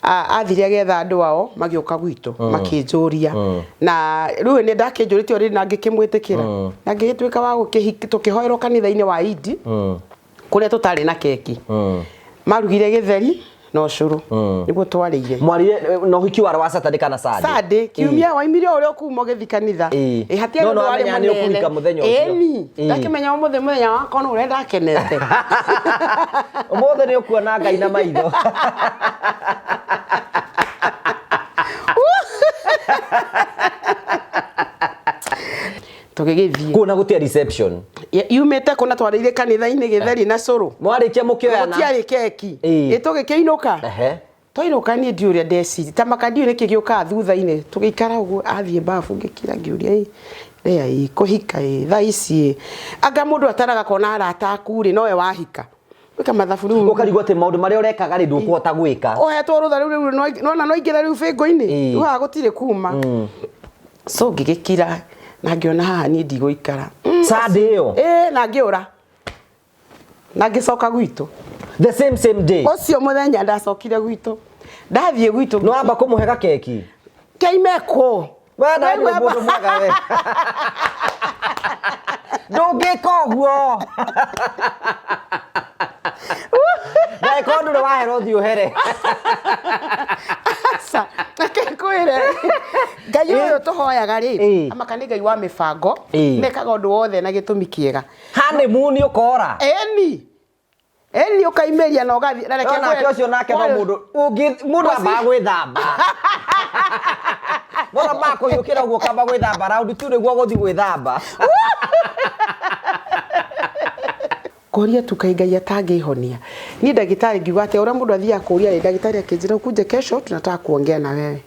athire agetha andu ao magioka gwitu makinjuria na riu ni ndakinjurite ori na ngikimwitikira na ngigituika wa tukihoerwo kanitha-ini wa Idi kuria tutari na keki marugire githeri no curu niguo twarire mwarire no hiki wa Saturday kana Saturday kiumia waimire uri okumo gethi kanitha hatia no wari munene ukuika muthenya ucio ndakimenya muthenya wakwa no urenda kenete umothe ni ukuona Ngai na maitho tugigithie kuna gutia reception yumete kuna twarire kanitha-ini githeri na curu mwarikia mukioyana gutiari keki itugikiinuka toinuka ni ndiuria ndeci tamakandio ni kigiuka thutha-ini tugikara uguo athie bafu ngikira ngiuria rea kuhika thaa ici anga mundu ataraga kona arata akuri nowe wahika wika mathabu riu ukarigwo ati maundu maria urekaga ri ndukuhota gwika ohetwo rutha riu no ingira riu fingo-ini riu agutire kuma so ngigikira na ngiona haha ni ndigũikara Saturday yo na ngiura na ngicoka gwitu the same day ucio muthenya ndacokire gwitu ndathie gwitu no amba kumuhega keki keimeko wenda ni mundu mwega we ndungika uguo na ikondu ri wahero thi uhere sa akekwire Ngai uyu tuhoyaga ri amakani Ngai wa mibango nekaga undu wothe na gitumi kiega honeymoon ukora eni ukaimeria na ugathi na reke na ucio nake no mundu amba gwithamba mora bako yukira uguo kamba gwithamba round tu niguo guthi gwithamba koria tukaingai atangihonia ni ndagitari ngiuga ati ura mundu athia kuria ni ndagitari akinjira ukuje kesho tunataka kuongea na wewe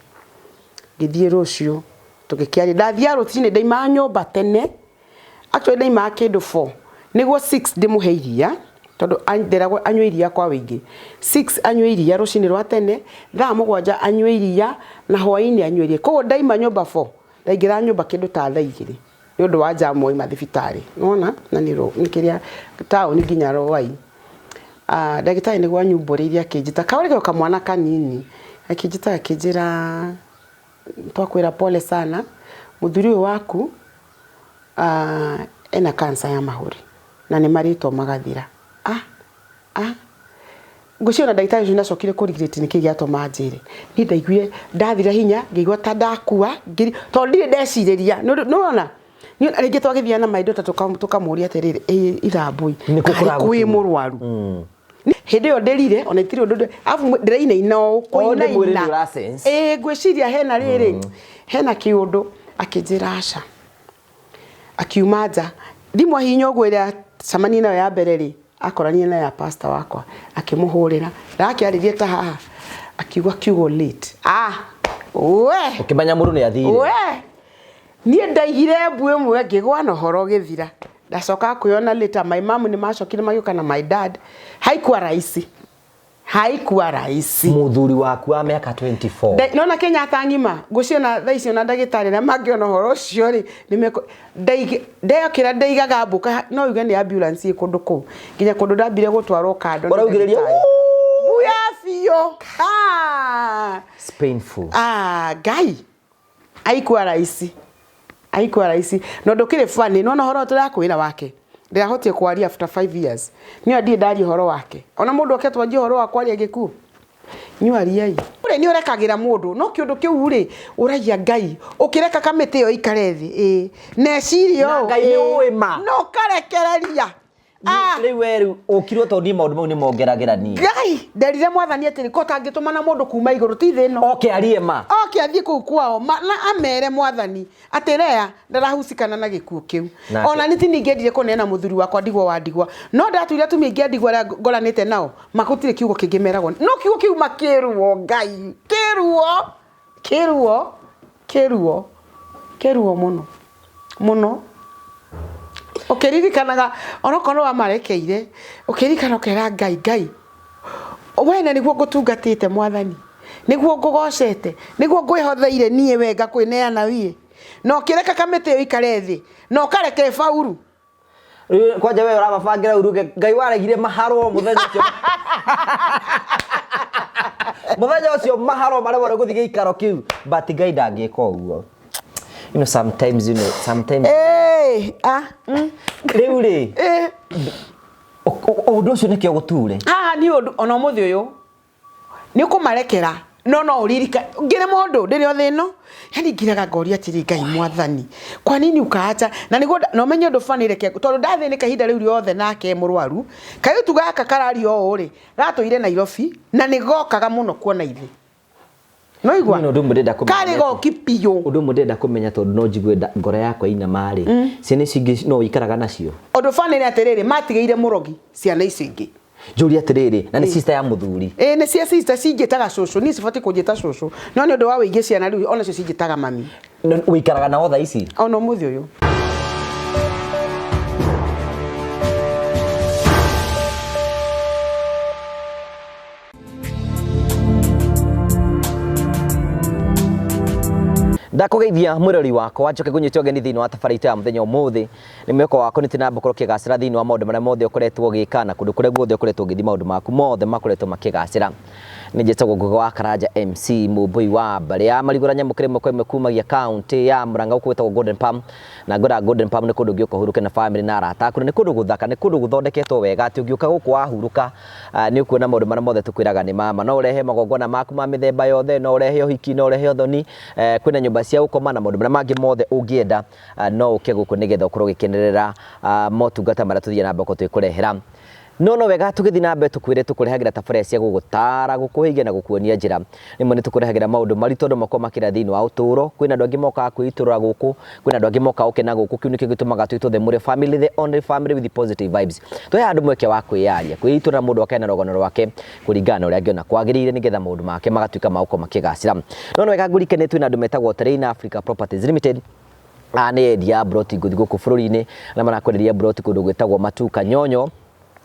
ngithie rucio tugikiari ndathia rutini ndaima nyumba tene actually ndaima kindu 4 niguo 6 ndimuheiria tondu anderagwo anywe iria kwa wingi 6 anywe iria rucini rwa tene thaa 7 anywe iria na hwaini anywe iria koguo ndaima nyumba 4 ndaingira nyumba kindu ta thaa 2 ni undu wa jamu ima thibitari nona na ni kiria town nginya Rowai ndagitari ni gwa nyumbore iria kinjita kaurege kamwana kanini akinjita akinjira twakwira pole sana muthuri waku ena kansa ya mahuri na ni marito magathira nguciona ndagitari ucio nacokire kurigiriti niki giatoma njire ni ndaiguire ndathira hinya ngigwa ta ndakua tondu ndire ndeciriria nona ni ringi twagithia na maindo ta tukamuria atiriri irambui kwi murwaru hindi yo ndirire ona itiri undu afu ndiraina ino kuina ngwiciria hena riri hena kiundu akinjira aca akiuma nja thimwa hinya uguo ira camani nayo ya mbere ri akorania na ya pastor wakwa akimuhurira ndakiaririe ta haha akiugwa kiugo late we ukimanya mundu ni athire we nie ndaigire mbue mwe ngigwa na horo githira ndacoka kuyona later my mom ni macokire magioka na my dad haikuwa raisi muthuri waku wa miaka 24 nona Kenya atangima nguciona thaa icio na ndagitari na mangiona horo cio ri nimeko ndeyokira ndeigaga mbuka no yuge ni ambulance ikundu ku nginya kundu ndambire gutwarwo kando uraugireria buya fio it's painful Ngai haikuwa raisi no ndukire fani no horo turakwira wake ndirahotie kwaria after 5 years ni andi ndari horo wake ona mundu aketwa nji horo wakwa ri agiku nyuariai ure ni urekagira mundu no kiundu kiu ri uragia Ngai ukireka kamite yo ikarethi necirio Ngai ni uima no karekereria ni weru ukirwo tondu maundu mau ni mongeragira ni Ngai nderire mwathani ati ko tangitumana mundu kuma iguru ti thino arie ma athie ku kwao na amere mwathani ati rea ndarahusikana na gikuo kiu ona niti ningendire kunena muthuri wakwa ndigwo wandigwa no ndatuire tumi ngendigwa ngoranite nao makutire kiugo kingimeragwo no kiugo kiu makirwo Ngai kirwo muno ukiririkanaga onokorwo wa marekeire ukiririkana ukera Ngai wena niguo ngutungatite mwathani niguo ngugocete niguo ngwihotheire nie wega kwineana wie no kireka kamite yo ikare thi no kareke fauru kwanja wewe urababangira uruge Ngai waregire maharo muthenya ucio muthenya ucio maharo mare wore guthige ikaro kiu but Ngai ndangika uguo sometimes riu ri undu ucio nikio guture ni undu ona muthi uyu ni kumarekera no uririka ngire mundu ndiri othino yani ngiraga ngoria atiri Ngai mwathani kwa nini ukaacha na nigo no menye ndu fanire ke tondu ndathinika hinda riu riothe nake murwaru kayo tugaka karari o ri gatuire Nairobi na nigokaga muno kuona ithi no igwa undu murenda kumenya kari go kipiyo undu murenda kumenya tondu no njigwe ngoro yakwa ina mari ciana cingi no ikaraga nacio undu fanire atiriri matigeire murogi ciana ici ingi Juri atiriri na ni sister ya muthuri ni cia sister cingitaga cucu ni cibati kunjita cucu no ni undu wa wigie ciana riu ona cio cingitaga mami wikaraga na otha ici ona muthi uyu ndakugeithia mwirori wakwa njoke gunyite ogeni thiini wa tabarite ya muthenya umuthi ni mweko wako ni tinamba korwo kigacira thiini wa maundu maria mothe ukoretwo gikana kundu kuria guothe ukoretwo ngithi maundu maku mothe makoretwo makigacira ni njitagwo Ngugi wa Karanja MC Mumbui wa Mbari ya marigura nyamukire mwe kumagia county ya Murang'a ukwetwo Golden Palm na ngora Golden Palm ni kundu ngiuka huruke na family na arata kundu ni kundu guthaka ni kundu guthondeketwo wega ati ungiuka guku wahuruka ni ukuona maundu maria mothe tukwiraga ni mama no urehe magongona maku ma mithemba yothe no urehe uhiki no urehe uthoni kwina nyumba cia ukoma na maundu maria mangi mothe ungienda no uke guku nigetha ukorwo gikenerera motungata maria tuthie na mboko twikurehera no wega tugithi na mbe tukwire tukurehagira tabarĩra cia gugutara gukuhigia na gukuonia njira nimwe ni tukurehagira maundu marito ndo makoma kira thiini wa uturo kwina andu angi moka kwiturura guku kwina andu angi moka ukena guku kiu nikio gitumaga twituthe muri family the only family with the positive vibes twe andu mweke wa kwiyaria kwiturura mundu akena rogono rwake kuringana uria angiona kwagirire nigetha maundu make magatuika mauko makigacira no wega ngurikane twina andu metagwo Terrain Africa Properties Limited ni endia broti guthi guku bururi-ini na marakwenderia broti kundu gwitagwo Matuka Nyonyo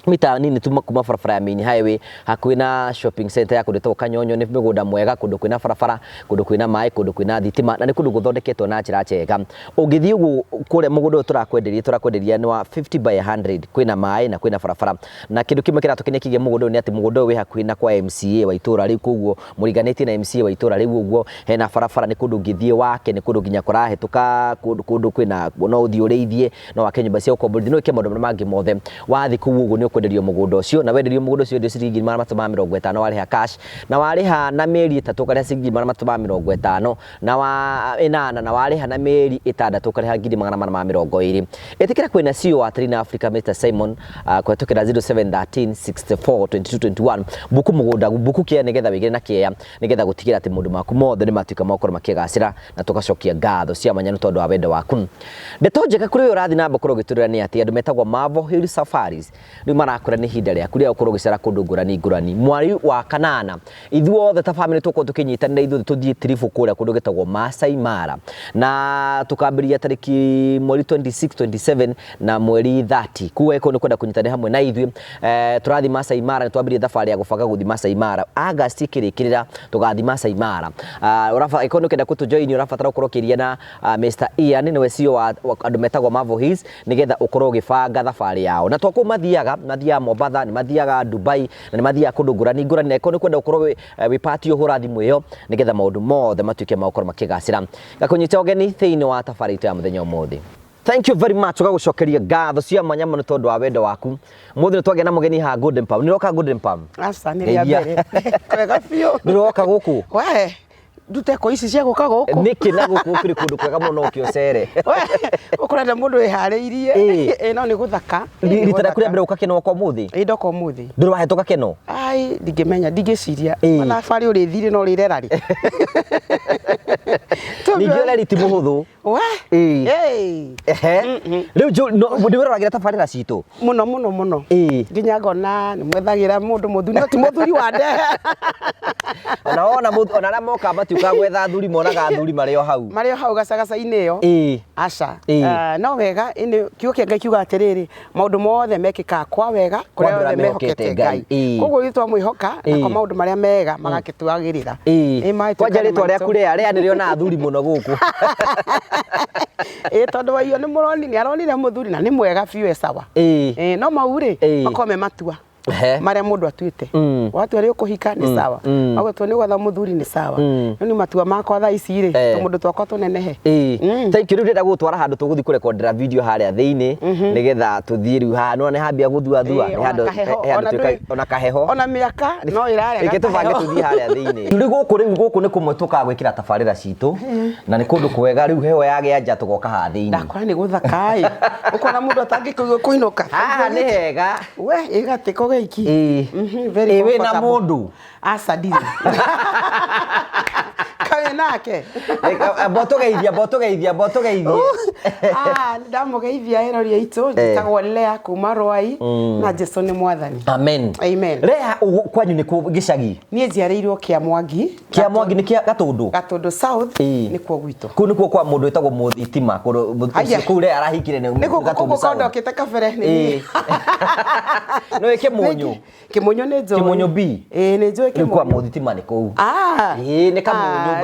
mita nini tuma kuma barabara ya main highway hakuhi na shopping center ya kundu Kanyonyo ni migunda mwega kundu kwina barabara kundu kwina mai kundu kwina thitima na ni kundu guthondeketwo na njira njega ungithi ugu kure mugunda turakwenderia ni wa 50 by 100 kwina mai na kwina barabara na kindu kimwe kiratukinekigie mugunda ni ati mugunda wi hakuhi na kwa MCA wa itura riu kuguo muriganiti na MCA wa itura riu uguo hena barabara ni kundu ngithie wake ni kundu nginya kurahetuka kundu kwina no uthi urithie no wake nyumba cia ukombothi no ike maundu mangi mothe wathi kuguo ni kwenderio mugunda ucio na wenderio mugunda ucio ndio ciringi 350 wariha cash na wariha na mieri 3 karia ciringi 350 na wa inana na wariha na mieri 6 karia ciringi 420 etikira kwina CEO wa Terrain Africa Mr Simon kwetukira 0713 64 2221 buku mugunda buku kia nigetha wigire na kia nigetha gutigira ati mundu maku mothe ni matuika makoro makigacira na tugacokia ngatho cia manyanu tondu wa wendo waku ndeto njega kuri urathi na mbokoro giturira ni ati andu metagwo Marvel Hill Safaris ni marakura ni hinda ria kuria ukorwo gicera kundu ngurani mwari wa kanana ithuothe ta family tuko tukinyitanira ithu tuthie trifu kuria kundu gitagwo Masai Mara na tukambiria tariki mweri 26 27 na mweri 30 kuweko ni kwenda kunyitanira hamwe na ithu turathi Masai Mara ni twambirie thabari ya gubanga guthi Masai Mara August ikirikirira tugathi Masai Mara urafa ikono kenda kutu join urafatara ukorwo kiria na Mr Ian ni CEO wa andu metagwo Marvel Hills nigetha ukorwo gibanga thabari yao na twako mathiaga Mombasa ni mathiaga Dubai na ni mathiaga kundu ngurani na ikono kwenda ukorwo wi party uhura thimu iyo nigetha maundu mothe matuike maukoro makigacira gakunyita ogeni thiini wa tafari ya muthenya umuthi. Thank you very much ugagucokeria ngatho cia manyama ni tondu wa wendo waku muthi twagea na mugeni ha Golden Palm ni roka Golden Palm asa ni ria mbere kwega biu ni roka guku we nduteko ici cia guka guku niki na guku kuri kundu kwega muno ukiocere ukurenda mundu ihariirie no ni guthaka ritara kuria mbere ukakeno kwa muthi ndoko muthi nduru wahetoka keno ai ndingimenya ndingiciria ona bari uri thire no rirera ri ningiola riti muhuthu we riu ndi wiragira tabarira citu muno nginya ngona ni mwethagira mundu muthuri no ti muthuri wa ndehe ona na moka matiuka gwetha thuri monaga thuri mario hau gacagaca-inĩ iyo aca no wega ini kiuke Ngai kiuga atiriri maundu mothe mekika kwa wega kuria wothe mehokete Ngai koguo itwa mwihoka na kwa maundu maria mega magakituagirira kwanja ritwa ria kuria ria ni na athuri muno guku tondu waio ni muroni ni aronire muthuri na ni mwega biu sawa no mauri makome matua maria mundu atuite watu ari ukuhika ni sawa agotwo ni gwatha muthuri ni sawa ni matua makwa tha ici ri mundu twakwa tunenehe thank you rida gutwara handu tuguthi kurekondera video haria thiini nigetha tuthie riu ha no ni hambia guthua thua ni handu ona kaheho ona miaka no irare reke tubange tuthie haria thiini turi guku ni kumwe tukaga gwikira tabarira citu na ni kundu kwega riu heho yage anja tugoka ha thiini ndakora ni guthakai ukona mundu atangikuigwa kuinuka ni hega we igatiko iki very we na mundu asadiri kawe nake botogeithia ndamugeithia eroria itu njitagwo Lea kuma Rwai na Jesu ni mwathani amen Lea kwanyu ni ku gicagi nie njiarĩirwo Kiamwangi ni kia Gatundu South ni kwa gwitu ku ni ku kwa mundu etagwo Muthitima ku Lea arahikire ni Gatundu South ndokite kabere ni no Kimunyu ni njo Kimunyu B ni njo Kimunyu kwa Muthitima ni ku ni Kamunyu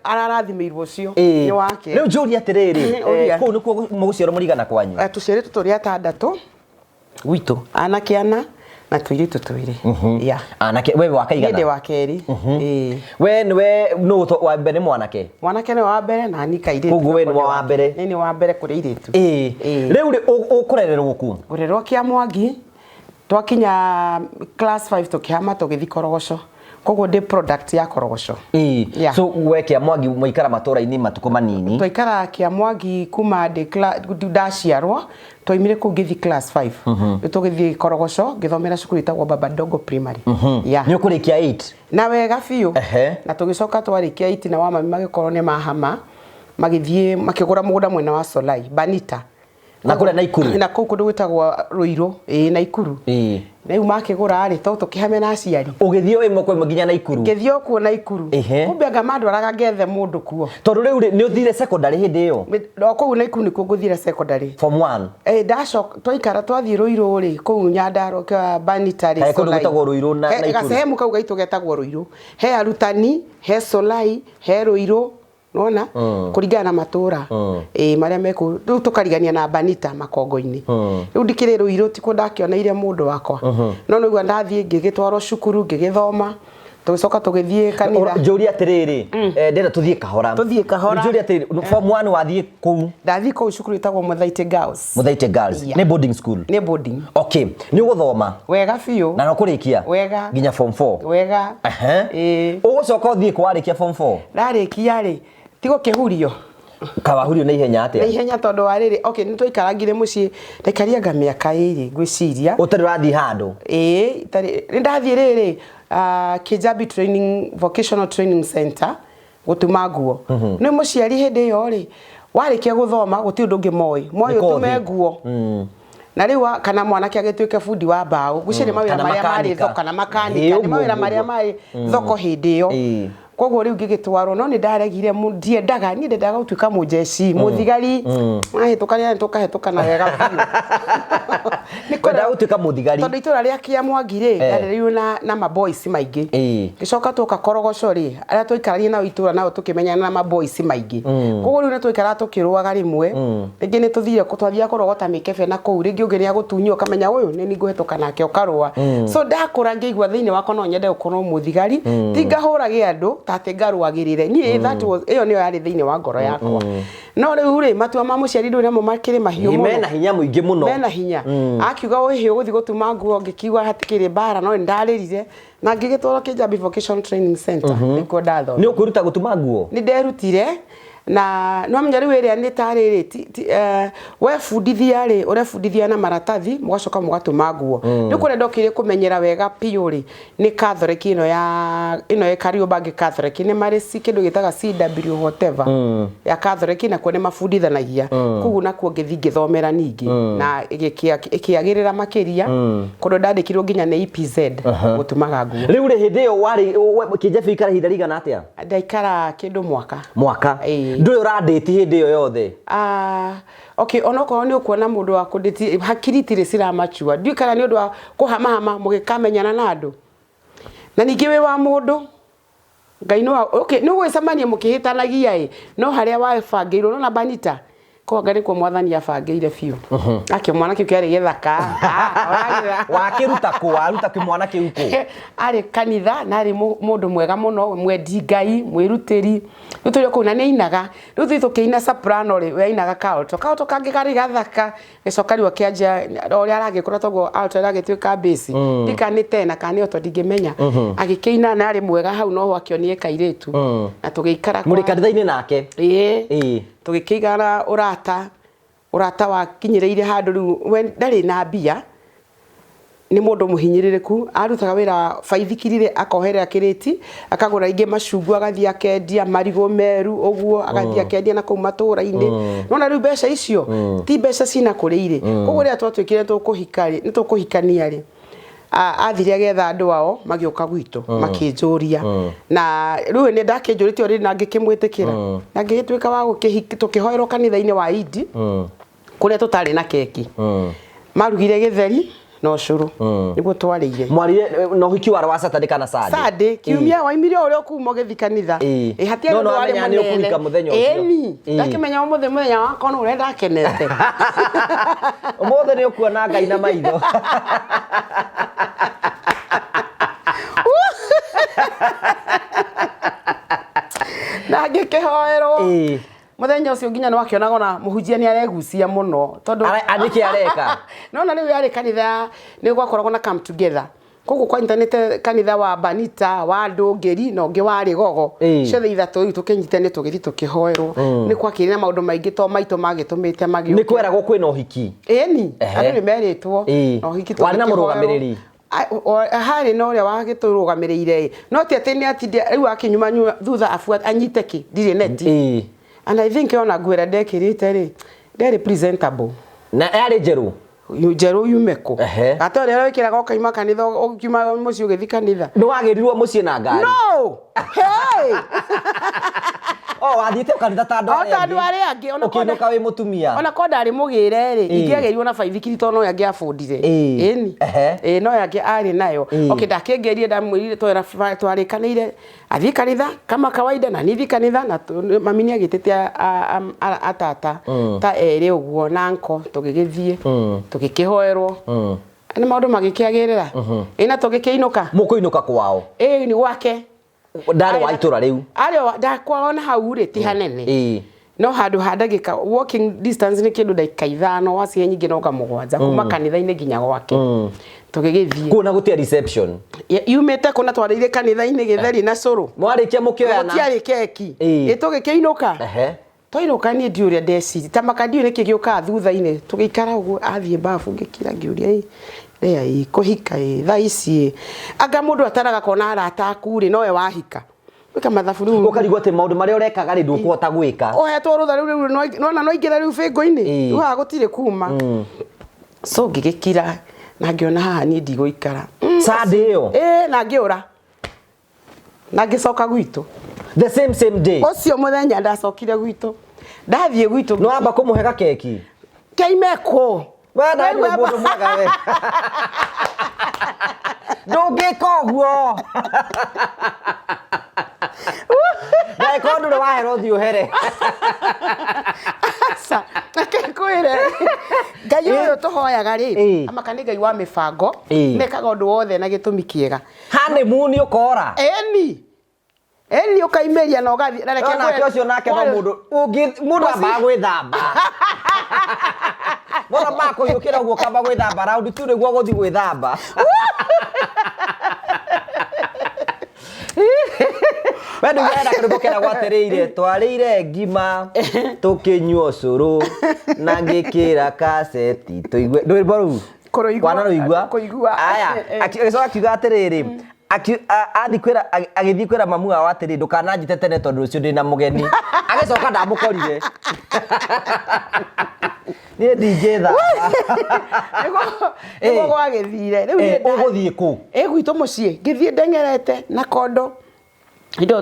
ararathimirwo cio ni wake riu njuri atiriri ku ni ku muguciaro murigana kwanyu tuciarĩtwo tũrĩ atandatũ gwitu anake ana na tũirĩtu twĩrĩ anake wewe wakaigana ndi wa keri we no wa mbere mwanake ni wa mbere na ni kairĩtu koguo we ni wa mbere ni wa mbere kũrĩ airĩtu riu ukurererwo ku ngurerwo Kiamwangi twakinya class 5 tukihama tugithi Korogoco koguo ndi product ya Korogoco so we Kiamwangi muikara matura-ini matuko manini twaikara Kiamwangi kuma ndaciarwo twaimire ku ngithi class 5 tugithi Korogoco ngithomera cukuru itagwo Baba Dogo Primary ni ukurikia 8 na wega biu na tugicoka twarikia 8 na wa mami magikorwo ni mahama magithie makigura mugunda mwena wa Solai Banita na kule Naikuru na kundu gwitagwo Ruiru Naikuru riu makigura ri to tukihame na aciari ugithio we moko nginya Naikuru ngithio kuo Naikuru kumbe anga mandwaraga ngethe mundu kuo tondu riu ni uthire secondary hindi iyo kuu Naikuru nikuo nguthire secondary form 1 ndacoka twaikara twathie Ruiru ri kuu Nyandarua kwa Banita ri kundu gwitagwo Ruiru na Naikuru gasehemu kau gaitu getagwo Ruiru he arutani he Solai he Ruiru nona kuringana na matura maria meku riu tukarigania na Banita makongo-ini riu ndikire Ruiru tiko ndakioneire mundu wakwa no nigua ndathie ngigitwaro cukuru ngigithoma tugicoka tugithie kanitha njuri atiriri ndenda tuthie kahora njuri atiriri form 1 wathie ku ndathie ku cukuru itagwo Muthaite Girls ni boarding school ni boarding okay ni uguthoma wega biu na no kurikia wega nginya form 4 wega ugucoka uthie kwarikia form 4 ndarikia ri tigo kihurio kawahurio na ihenya atia na ihenya tondu wa riri okay ni twikarangire mucii ndekaria nga miaka iri gwiciria utari rathi handu ni ndathie riri Kijabi Vocational Training Center gutuma nguo ni muciari hindi yo ri warikia guthoma guti undu ngi moi utume nguo na riu kana mwanake agituike fundi wa mbao gucire mawira maria mari thoko na makanika ni mawira maria mari thoko hindi yo koguo riu ngigitwarwo no ni ndaregire ndiendaga ni ndendaga gutuika mujeci muthigari ahitukania tukahĩtũkana wega ni kwenda gutuika muthigari tondu itura ria Kiamwangi ri ndarerirwo na maboys maingi gicoka tuka Korogoco ri aria twikaranie nao itura nao tukimenyana na maboys maingi koguo riu ni twikara tukirwaga rimwe ringi ni tuthire twathia kurogota mikebe na kou ringi ungi ni agutunywo kamenya uyu ni nguhĩtũka nake ukarwa so ndakura ngigwa thiini wako no nyende gukorwo muthigari tingahurage andu tate ngarwagirire ni that was iyo niyo yari thiini wa ngoro yakwa no riu ri matua ma muciari ndu namo makiri mahiu muno mena hinya muingi muno mena hinya akiuga uhi uguthi gutuma nguo ngikiwa hatikiri bara no ndarerire na ngigitwaro Kijabi Vocational Training Center niko ndatho ni ukuruta gutuma nguo ni nderutire na no menya riu iria ni tariri we fundithia ri urefundithia na maratathi mugacoka mugatuma nguo ni kure ndokire kumenyera wega piuri ni Catholic ino ya Kariobangi Catholic ni mari kindu gitaga CW whatever ya Catholic na kuone mafundithanagia kugu na kuo ngithi ngithomera ningi na ikiagirira makiria kundu ndandikirwo nginya ni EPZ gutumaga nguo riu ri hindi yo wari Kijabi ikara hinda rigana atia ndaikara kindu mwaka nduri uranditi hindi yo yothe okay onoko ni ukuona mundu wa kuditi hakiri tire sira machua ndu kana ni undu wa kuhamahama mugikamenyana na andu na ningi we wa mundu Ngai no okay no gwicamania mukihitanagia no haria wabangirwo no Banita ko ngari ko mwathani abangire biu akio mwana kiu kiari githaka wakiruta ku aruta ki mwana kiu ku ari kanitha na ari mundu mwega muno mwendi Ngai mwirutiri ruturi ko na neinaga ruthi tukiina soprano ri we inaga kaoto kangi kari gathaka gicokari wa kianja ori aragikora togo alto aragituika bass ndikanite na kani oto ndingimenya agikiina na ari mwega hau no akionie kairetu na tugiikara muri kanitha-ini nake tugikigana urata wa kinyireire handu riu ndari na mbia ni mundu muhinyiririku arutaga wira baithikirire akoherera kiriti akagura inge macungwa agathia akendia marigo meru oguo agathia akendia na kou matura-ini nona riu mbeca icio ti mbeca cina kurire koguo ria twatwikire tukuhikari ni tukuhikania ri athire agetha andu ao magioka gwitu makinjuria na riu ni ndakinjurite ori na ngikimwitikira na ngigituika wa tukihoerwo kanitha-ini wa Idi kuria tutari na keki marugire githeri no curu niguo twariire mwarire no hiki wara wa Saturday kana Saturday kiumia waimire uri okuuma gethi kanitha hatia ndu wari munene ndakimenya muthenya wakwa no urenda akenete umothe ni ukuona Ngai na maitho na ngikihoerwo muthenya ucio nginya no akionaga na muhunjia ni aregucia muno tondu andiki areka no riu yari kanitha ni gwakoragwo na come together koguo kwa internet kanitha wa Banita wa Ndungiri no ngi wa Rigogo ciothe ithatu tukinyitane tugithi tukihoerwo ni kwakiri na maundu maingi to maito magitumite magio ni kweragwo kwina uhiki ni andu ni meritwo no uhiki wari na murugamiriri hari no ria wagiturugamirire no ti ati ni atinde riu akinyuma thutha afuata anyite ki ndire neti and I think ona gwera ndekirite ri ndere presentable na yari jeru yumeko ata rero ikiraga okaima kanitha ukima mucio gethi kanitha no wagirirwo mucie na ngari no hey wathiite kanitha ta andu ari angi ona ukinuka wi mutumia ona ko ndari mugire ri ingiagerirwo na baithikiri to no yangi afundire ni no yangi ari nayo okay ndakengerie ndamwirire twarikanire athi kanitha kama kawaida na nithi kanitha na mami ni agitetia atata ta eri uguo na nko tugigithie tugikihoerwo ni maundu magikiagirira ina tugikiinuka mukuinuka kwao ni gwake ndari wa itura riu ario ndakwaona hau ri ti hanene no handu handagika walking distance ni kindu dakika 5 wacie nyingi no kamugwanja kuma kanitha-ini nginya gwake tugigithie kuna gutia reception yumete kuna twarire kanitha-ini githeri na curu mwarikia mukioyana tiari keki tugikiinuka toinuka ni ndiuria ndeci tamakandio niki giuka thutha-ini tugikara uguo athie bafu ngikira ngiuria kuhika tha ici anga mundu ataraga kona arata akuri nowe wahika wika mathabu riu ukarigwo ati maundu maria urekaga ri ndukuhota gwika ohetwo rutha riu no ingira riu bingo-ini riu gutire kuma so ngigikira na ngiona haha ni ndigũikara Sunday iyo na ngiura na ngicoka gwitu the same day ucio muthenya ndacokire gwitu ndathie gwitu no amba kumuhega keki keimeko wenda ni mundu mwega we ndungika uguo na ikondu ri wahero thi uhere sa akekwire Ngai uyu tuhoyaga ri amakani Ngai wa mibango nekaga undu wothe na gitumi kiega honeymoon ukora eni ukaimeria na ugathi na reke nake ucio nake no mundu amba gwithamba mora bako yukira uguo kamba gwithamba round tu niguo guthi gwithamba Wendu yenda kuribokera gwatereire twarire ngima tukinywa curu na ngikira kaseti tuigue ndwimbo ru kuigua aya akicoka akiuga atiriri agithii kwira mamu wao atiri ndukananjite tene tondu rucio ndina mugeni agicoka ndamukorire ni ndingetha ego gwagithire riu ni uguthie ku gwitu mucii ngithie ndengerete na kondo indo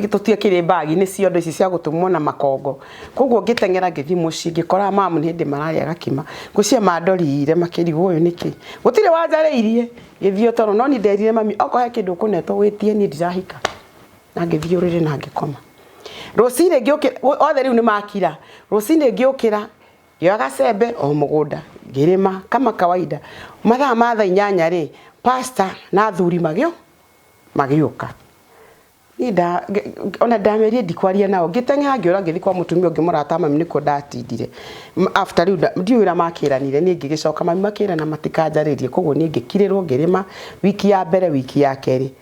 tutiekire bagi ni ciondo ici cia gutumwo na makongo koguo ngitengera ngithi mucii ngikora mamu ni ndi mararia gakima ngucia mandorire makirigo uyu niki gutire wanjareirie githio toro no ni nderire mami okohe kindu kunetwo witie ni ndirahika na ngithii uriri na ngikoma rucine ngiukira othe riu ni makira rucine ngiukira ngioga cembe o mugunda ngirima kama kawaida mathaa ma thaa 8 ri pastor na athuri magiuka nida ona damerie ndikwaria nao ngiteng'era ngiura ngithi kwa mutumia ungi murata mami niko ndatindire after riu ndiwira makiranire ni ngigicoka mami makira na matikanjaririe koguo ni ngikirirwo ngirima wiki ya mbere wiki ya keri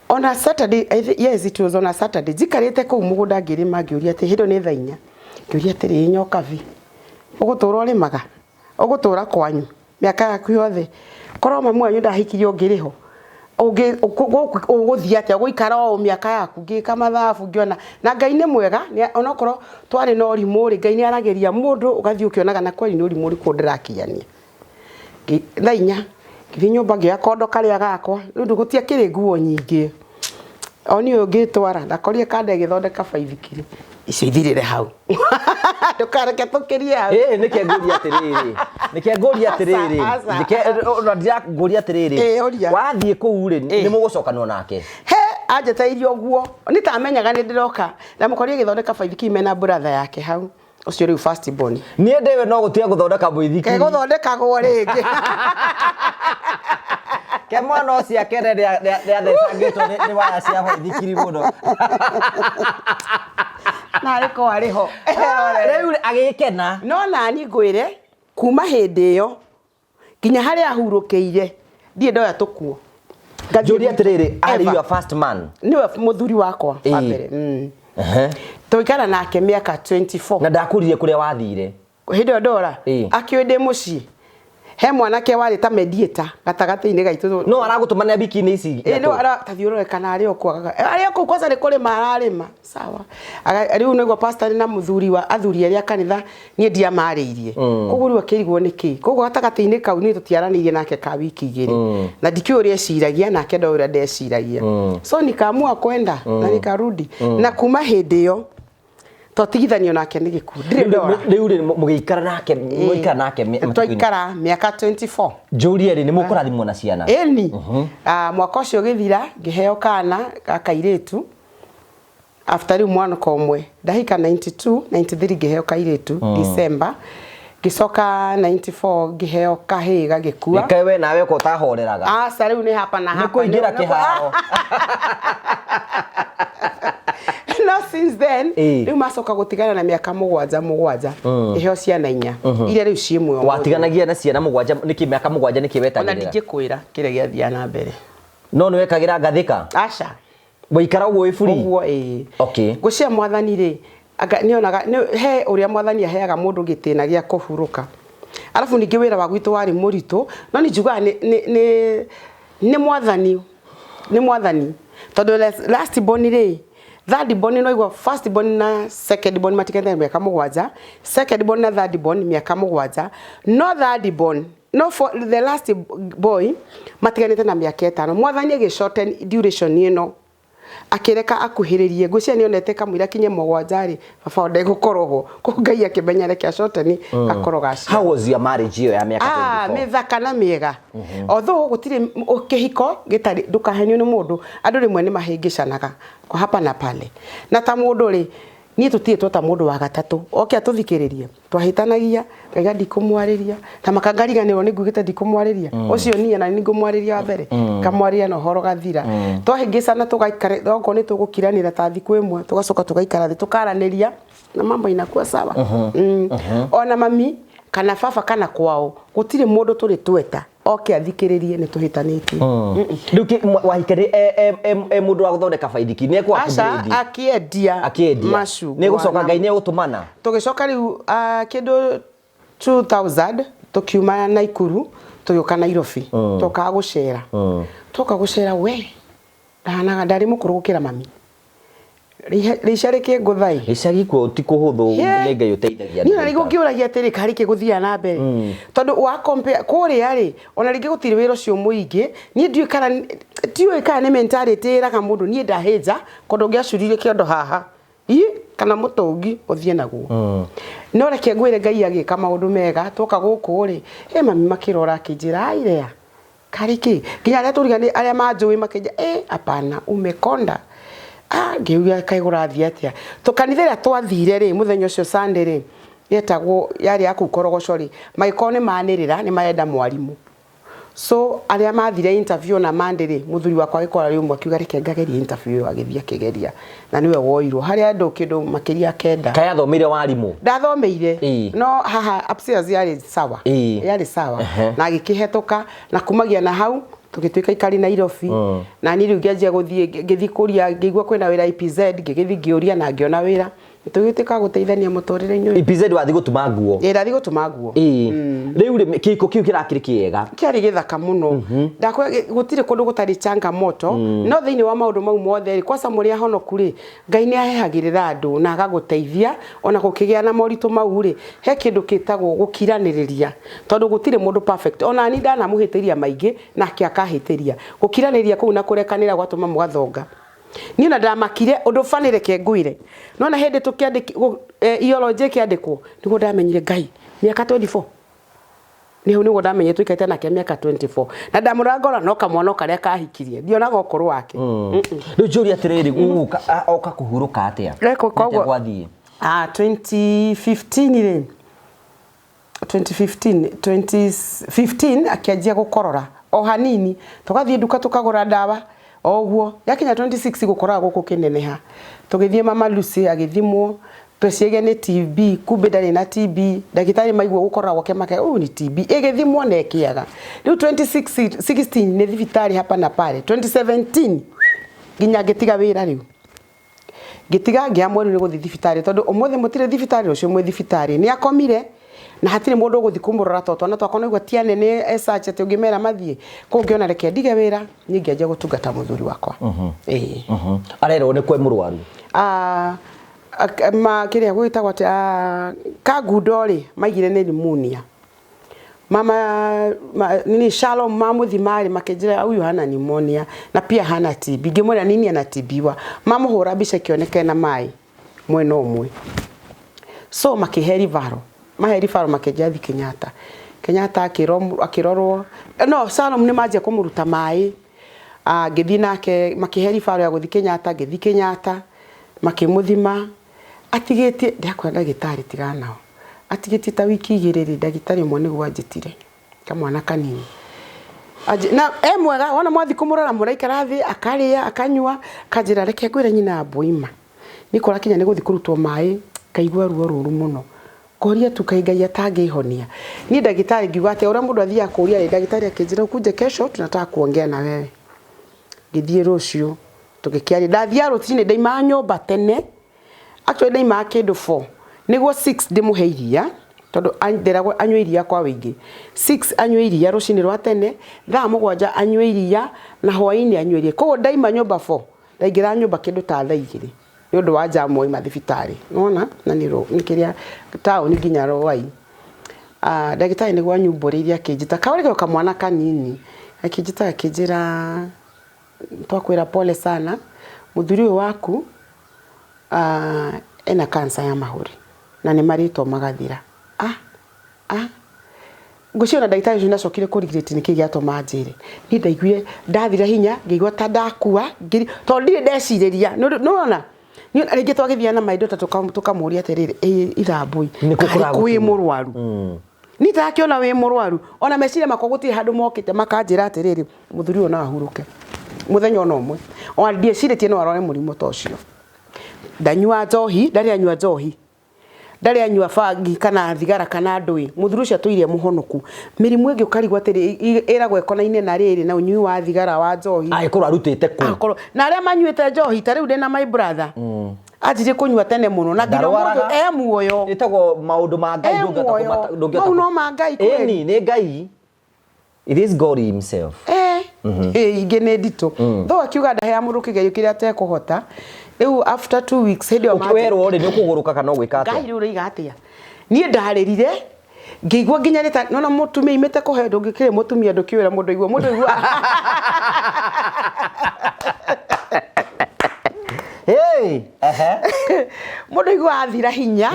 ona Saturday yes it was on a Saturday jikarite ku mugunda ngirima ngiuria ati hindo ni thaa 4 ngiuria ati ri nyoka vi ugutura rimaga ugutura kwanyu miaka yaku yothe korwo mamu wanyu ndahikirio ngiriho uguthia ati guikara o miaka yaku ngika mathabu ngiona na Ngai ni mwega onokorwo twari no rimu ri Ngai ni arageria mundu ugathii ukionaga na kweli ni rimu ri ku ndirakiania thaa 4 ngithi nyumba ngia kondo karia gakwa ndu gutia kiri nguo nyingi oni ungitwara ndakorire kande githondeka baithikiri icio ithirire hau ndukareke tukirie hau nike nguria atiriri nike nguria atiriri nike ndia nguria atiriri wathie kuu ri ni mugucokanwa nake he anjetairio guo ni tamenyaga ni ndiroka na mukorire githondeka baithikiri mena brother yake hau ucio riu first born ni ndewe no gutia guthondeka baithikiri guthondeka go ringi ke mwana ucio akere ria thecangitwo ni waya cia baithikiri muno na ariko ariho riu agikena no nani ngwire kuma hindi iyo nginya haria ahurukiire ndie ndoya tukuo Julia atiriri are you a first man niwe muthuri wakwa wa mbere tuikara nake miaka 24 na ndakuririe kuria wathire hindi ndora akiundi mucii he mwanake wari ta mediator gatagati-ini gaitu no aragutumana bikini ici no arathiururikana ari okwa kwanza ni kuri mararima sawa riu niguo pastor na muthuri wa athuri aria kanitha nie ndia mariirie koguo riu akirigwo niki koguo gatagati-ini kau ni tutiaranirie nake ka wiki igiri na ndikiuria ciragia nake ndora ndeciragia so nikamua kwenda na nikarudi na kuma hindi iyo totigithanio nake ni gikundi riu mugikara nake twaikara miaka 24 Julia ri ni mukurathimwo na ciana eni mwaka ucio githira ngiheo kana gakairitu after riu mwana komwe ndahika 92 93 ngiheo kairitu December gicoka 94 ngiheo kahiga gikua nikae we nawe ko tahoreraga riu ni hapa na hapa ni kuingira kiharo no since then riu macoka gutigana na miaka mugwanja iheo ciana 4 ile riu ciimwe watiganagia na ciana mugwanja niki miaka mugwanja niki wetagirira ona ndigikwira kire giathia na mbere no ni wekagira ngathika aca waikara uwe free uguo okay gucia mwathani ri nionaga he uria mwathani aheaga mundu gitina gia kuhuruka alafu ningi wira wa gwitu wari muritu no ni njuga ni mwathani tondu last born ri third born no igwa first born na second born matikenda miaka mugwanja second born na third born miaka mugwanja no third born no for the last boy matiganite na miaka 5 mwathani agi shorten duration ino akireka akuhiririe ngwicia nionete kamwira kinye mugwanja ri baba ndego koroho ko Ngai akimenyere kia shorten akorogacia how was your marriage iyo ya miaka 24 mithaka na miega although gutire ukihiko gitari ndukahenyo ni mundu andu rimwe ni mahingicanaga kwa hapa na pale na ta mundu ri ni tutie twata mundu wa gatatu oke atuthikiririe twahitanagia Ngai ndikumwariria ta makangariganirwo ni ngugite ndikumwariria ucio nie na ni ngumwariria wa mbere kamwariria no horo gathira twahingicana tugaikare thoko ni tugukiranira ta thiku imwe tugacoka tugaikara thi tukaraniria na mambo inakuwa sawa ona mami kana baba kana kwao gutire mundu turi tweta oke athikiririe ni tuhitanitie nduki wahikari mundu wa guthondeka baithiki ni kwa upgrade akiendia macu ni gucoka Ngai ni gutumana tugicoka riu kindu 2000 tukiuma Naikuru tuyuka Nairobi tuka gucera tuka we ndahanaga ndari mukuru gukira mami ricari nguthai ricari ko ti kuhuthu ni Ngai uteithagia ni nari ngiuragia atiri kari kiguthia na mbere tondu wa compare kuria ri ona ringi gutiri wira ucio muingi ni ndiwe kana ni mentality iraga mundu ni ndahinja kondo ngiacurire kiondo haha kana mutungi uthie naguo no reke ngwire Ngai agika maundu mega tuka guku ri mami makirora akinjira airea kariki nginya aria turigani aria manjui makinja apana umekonda ngiuga kaigura thiatia tukanithera twathire ri muthenya ucio Sunday ri yetagwo yari akukorogoco ri maiko ni manirira ni maenda mwarimu so aria mathire interview na Monday ri muthuri wakwa gikora ri umwe akiuga reke ngageria interview agithia kigeria na niwe woirwo hari andu kindu makiria kenda kaya thomire warimu ndathomeire no haha upstairs yari sawa na agikihetoka na kumagia na hau tugituika ikari Nairobi na ni riu ngianjia guthii kuria ngigwa kwina wira IPZ ngigithi ngiuria na ngiona wira tugituika guteithania mutorire-ini IPZ wathi gutuma nguo rathi gutuma nguo riu kiko kiu kirakiri kiega kiari githaka muno ndakwa gutire kundu gutari changamoto no thiini wa maundu mau mothe kwasa muri ahonoku ri Ngai ni ahehagirira andu na agaguteithia ona gukigia na moritu mau ri he kindu kitagwo gukiraniriria tondu gutire mundu perfect ona ni ndana muhitiria maingi na kiakahitiria gukiraniria kuu na kurekanira gwatuma mugathonga ni na ndamakire undu fanire ke nguire no na hindi tukiandiki iology kiandikwo nigo ndamenyire Ngai miaka 24 nigo ndamenye tuikaite nake miaka 24 na ndamurangora no kamwana karia kahikirie ndionaga ukuru wake riu njuri atiriri oka kuhuruka atia gwathie 2015 akianjia gukorora o hanini tugathie duka tukagura ndawa oguo yakinya 26 gukora guku kineneha tugithie mama Lucy agithimwo tweciege ni TB kumbe ndari na TB ndagitari maigwo gukora gwake make ni TB igithimwo na ekiaga riu 2016 ni thibitari hapa na pale 2017 ginya gitiga wira riu gitiga ngiamweru ni guthi thibitari tondu umuthi mutire thibitari ucio mwe thibitari ni akomire na hatire mundu guthi kumurora toto na twakona igwa tiane ni esache te ungimera mathie kungiona reke ndige wira ningiaje gutungata muthuri wakwa arero ni kwe murwaru ma kiria gwitagwa kagudori maigire ni pneumonia mama nini Shalom mamuthimari makejira uyu hana pneumonia na pia hana TB ngimwira nini ana TB wa mamuhura bica kioneka na mai mwena umwe so makiheri varo makejathi Kenyatta akirorwo no Shalom ni maje kumuruta mai ngithi nake makiheri varo ya guthi Kenyatta ngithi Kenyatta makimuthima atigete ndakwa ndagitari tiganao atigete ta wiki igiriri ndagitari mwe ni gwanjitire kamwana kanini na mwega wona mwathi kumurora muraikara thi akaria akanywa kanjira reke gwira nyina mbuima nikora kinya ni guthi kurutwo mai kaigwa ruo ruru muno koria tukaigai atangihonia ni ndagitari ngiuga ati ora mundu athia kuria ndagitari akinjira ukuje kesho tunataka kuongea na wewe ngithie rucio tugikiari ndathia rutini ndaima nyomba tene actually ndaima kindu 4 niguo 6 ndimuheiria tondu nderagwo anywe iria kwa wingi 6 anywe iria rucini rwa tene thaa 7 anywe iria na hwaini anywe iria koguo ndaima nyomba 4 ndaingira nyomba kindu ta thaa 2 ni undu wa jamu ima thibitari nona na nikiria tauni nginya rowai ndagitari niguo anyumburiria akinjita kaurege kamwana kanini akinjita akinjira twakwira pole sana muthuri waku ena kansa ya mahuri na ni marito magathira nguciona ndagitari juna cokire kurigiriti niki giatoma njire ni ndaiguye ndathira hinya ngigwa ta ndakua to ndire ndeciriria nona ni ringi twagithia na maindo ta tukamuria atiriri irambui kwi murwaru ni takiona wi murwaru ona meciria makwa gutire handu mokite makanjira atiriri muthuri ona ahuruke muthenya ona umwe o ndie ciritie no arore murimo tocio ndanyua njohi ndari anyua njohi ndari anyua fangi kana thigara kana ndui muthuru cia tuirie muhonoku mirimu ingi ukarigwa atiri iragwe konaine na riri na unyui wa thigara wa njohi aikorwo arutite ku na aria manyuite njohi ta riu ndina my brother ajije kunyua tene muno na nginya mundu muoyo itagwo maundu ma Ngai ndungata no ma Ngai kweli ni Ngai it is God himself inge ne dito tho akiuga ndahe mundu kigerio kiria atekuhota riu after 2 weeks hindi o ma werwo ri ni kuguruka kana gwika atia Ngai riu riga atia nie ndaririre ngigwa nginya rita nona mutumia imete kuhe ndungikire mutumia ndukiwira mundu igwa hey mundu igwa athira hinya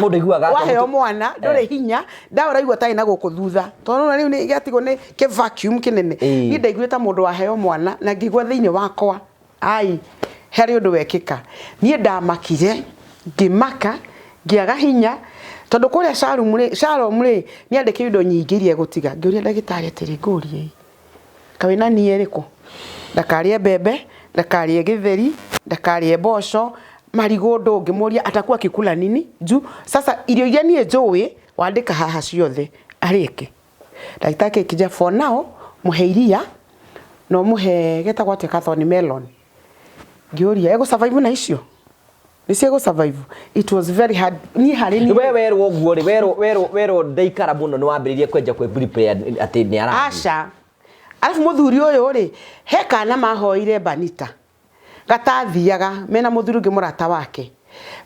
waheo mwana ndore hinya ndawara igwa tai na guku thutha tondu riu ni gatigo ni ke vacuum kinene ni ndaiguita mundu waheo mwana na ngigwa thiini wakwa ai hari undu wekika nie ndamakire ngimaka ngiaga hinya tondu kuria Shalom ri ni andike indo nyingi iria gutiga ngiuria ndagitari atiri ngurie kawina ni eriko ndakarie bebe ndakarie githeri ndakarie mboco marigondo ngimuria atakuwa kikula nini juu sasa irio iria nie njui wandika haha ciothe arike ndagitari kija for now muheiria no muhe geta gwate kathoni melon ngiuria ego survive na icio nisi ego survive it was very hard ni hari ni wewe uguo ri wero ndeikara muno ni wambiririe kwenja kwe prepare ati ni ara asha alafu muthuri uyu ri he kana mahoire banita gatathiaga mena muthuri ungi murata wake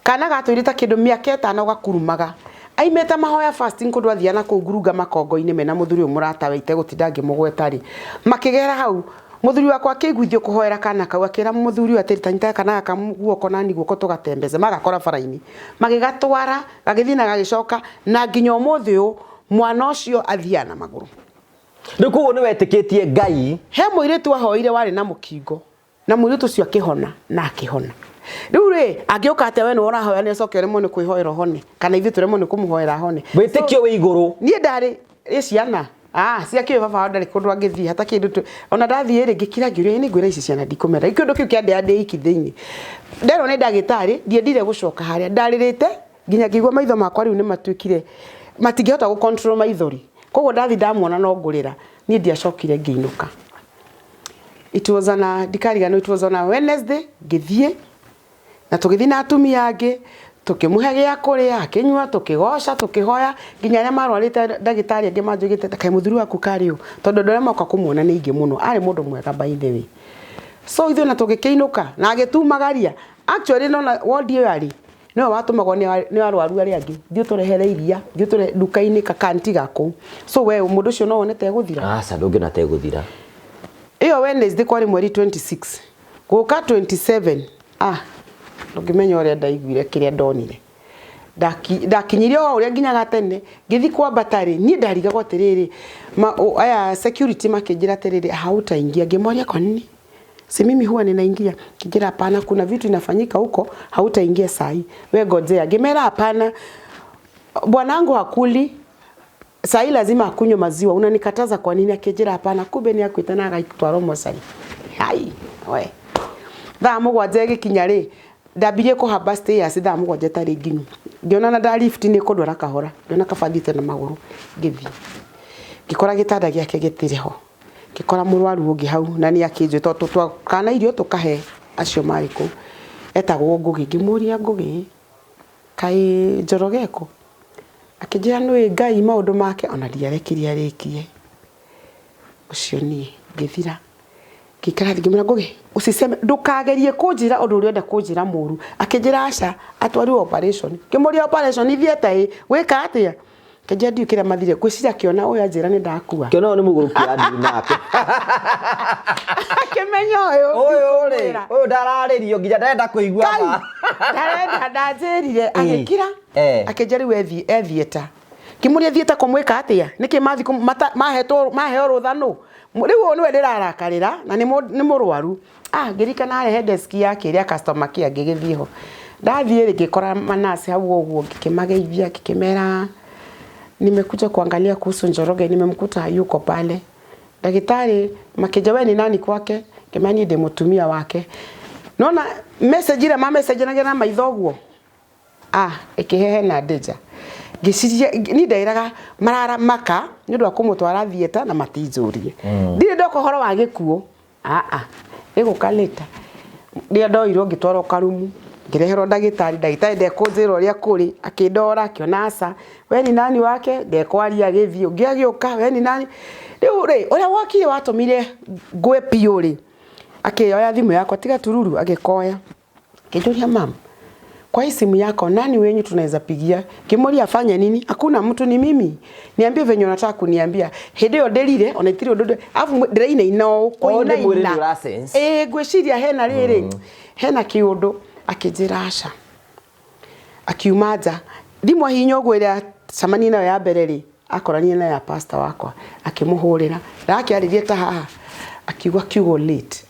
kana gatwirita kindu miaka 5 gakurumaga aimeta mahoya fasting kundu athiana ku ngurunga makongo-ini mena muthuri uyu murata waite gutinda ngimugwetari makigera hau muthuri wakwa akiguithio kuhoera kana kau akira muthuri wa tiritanyita kana akamuguoko nani guoko tugatembeze magakora faraini magigatwara gagithina gagicoka na nginya umuthi u mwana ucio athiana maguru ndukuo ni wetikitie Ngai he muiritu ahoire wari na mukingo na muiritu ucio akihona na akihona riu ri angioka ate we no urahoya ni acoke remo ni kwihoera hone kana ithu turemo ni kumuhoera hone witikio wi iguru nie ndari ciana cia kiwe baba ndari kundu angithii hata kindu ona ndathii ri ngikira ngiuria ni ngwira ici ciana ndikumera ikindu kiu kia ande iki thiini ndero ni ndagitari ndiendire gucoka haria ndaririte nginya ngigwa maitho makwa riu ni matuikire matingihota gu control maithori koguo ndathi ndamuona no ngurira ni ndiacokire ngiinuka it was on a Wednesday ngithie na tugithii na atumia angi tukimuhe gia kuria akinywa tukigoca tukihoya nginya ria marwarite ndagitari angi manjugite kai muthuri waku kariu tondu ndore moka kumuona ni ingi muno ari mundu mwega by the way so ithu na tugikiinuka na agitumagaria actually no ward iyo ari no watumagwo ni arwaru ari angi thiu turehere iria thiu ture duka-ini kakanti gako so we mundu ucio no wonete guthira ndungi na te guthira iyo Wednesday kwari mweri 26 guka 27 ndungimenya uria ndaiguire kiria ndonire ndakinyirio uria nginyaga tene ngithi kwa batari ni ndariga gwatiriri aya security makinjira tiriri hautaingia ngimoria kwa nini si mimi huwa ninaingia kijira hapana kuna vitu inafanyika huko hautaingia sahi we ngojea ngimera hapana bwanangu hakuli sahi lazima akunywe maziwa unanikataza kwa nini akijira hapana kumbe ni akwitana agaitwaro mosari hai we thaa mugwanja gikinyari ndabirie kuhamba stairs thaa mugwanja tari nginyu ngiona na da lift ni kundwara kahora ngiona kabathite na maguru ngithi ngikora gitanda giake gitiriho ngikora murwaru ungi hau na ni akinjwe to kana irio tukahe acio mariko etagwo Ngugi ngimuria Ngugi kai Njorogeko akijira nwe Ngai maundu make ona ndiarekirie arikie ucio ni ngithira kikara ngimura Ngugi usiseme ndukagerie kunjira undu uri enda kunjira muru akijira aca atwari operation kimuria operation ithiete wika atia kejia ndiukira mathire gwiciria kiona uyu anjira ni ndakua kiona ni muguru kia andi nake akimenya uyu ndararirio nginya ndenda kuigua ndarenda ndanjirire agikira akijari we ethieta kimuria thieta kumwika atia niki mathi maheo ruthano riu niwe ndirarakarira na ni murwaru ngirikana rehe desk yake iria customer care ngigithieho ndathie ngikora manasi hau uguo ngikimageithia ngikimera nimekuja kuangalia kuhusu Njoroge nimemkuta yuko pale daktari makijawe ni nani kwake kimani de mutumia wake nona message ile message na maithoguo ikihehe na deja giciria ni ndairaga marara maka ni ndu akumutwara thieta na matinjurie ndire ndoko horo wa gikuo igukaleta ndia ndoirwo ngitwaro karumu ngirehero ndagitari ndekunjira uria kuri akindora akiona aca we ni nani wake ndekwaria githio ngiagioka we ni nani riu uria wakire watumire ngwe piuri akioya thimu yakwa tiga tururu agikoya kijuria mama kwa hii simu yako nani wenyu tunaweza pigia kimuria afanye nini hakuna mtu ni mimi niambie venye unataka kuniambia hede ndelire onetiri ndodo afu ndiraina ino kuina gwiciria hena riri hena kiundu akijira aca akiumaja ndimwa hinyo gwira samani nayo ya bereri akorania na ya pastor wakwa akimuhurira raki aririe ta haha akiugwa kiugo late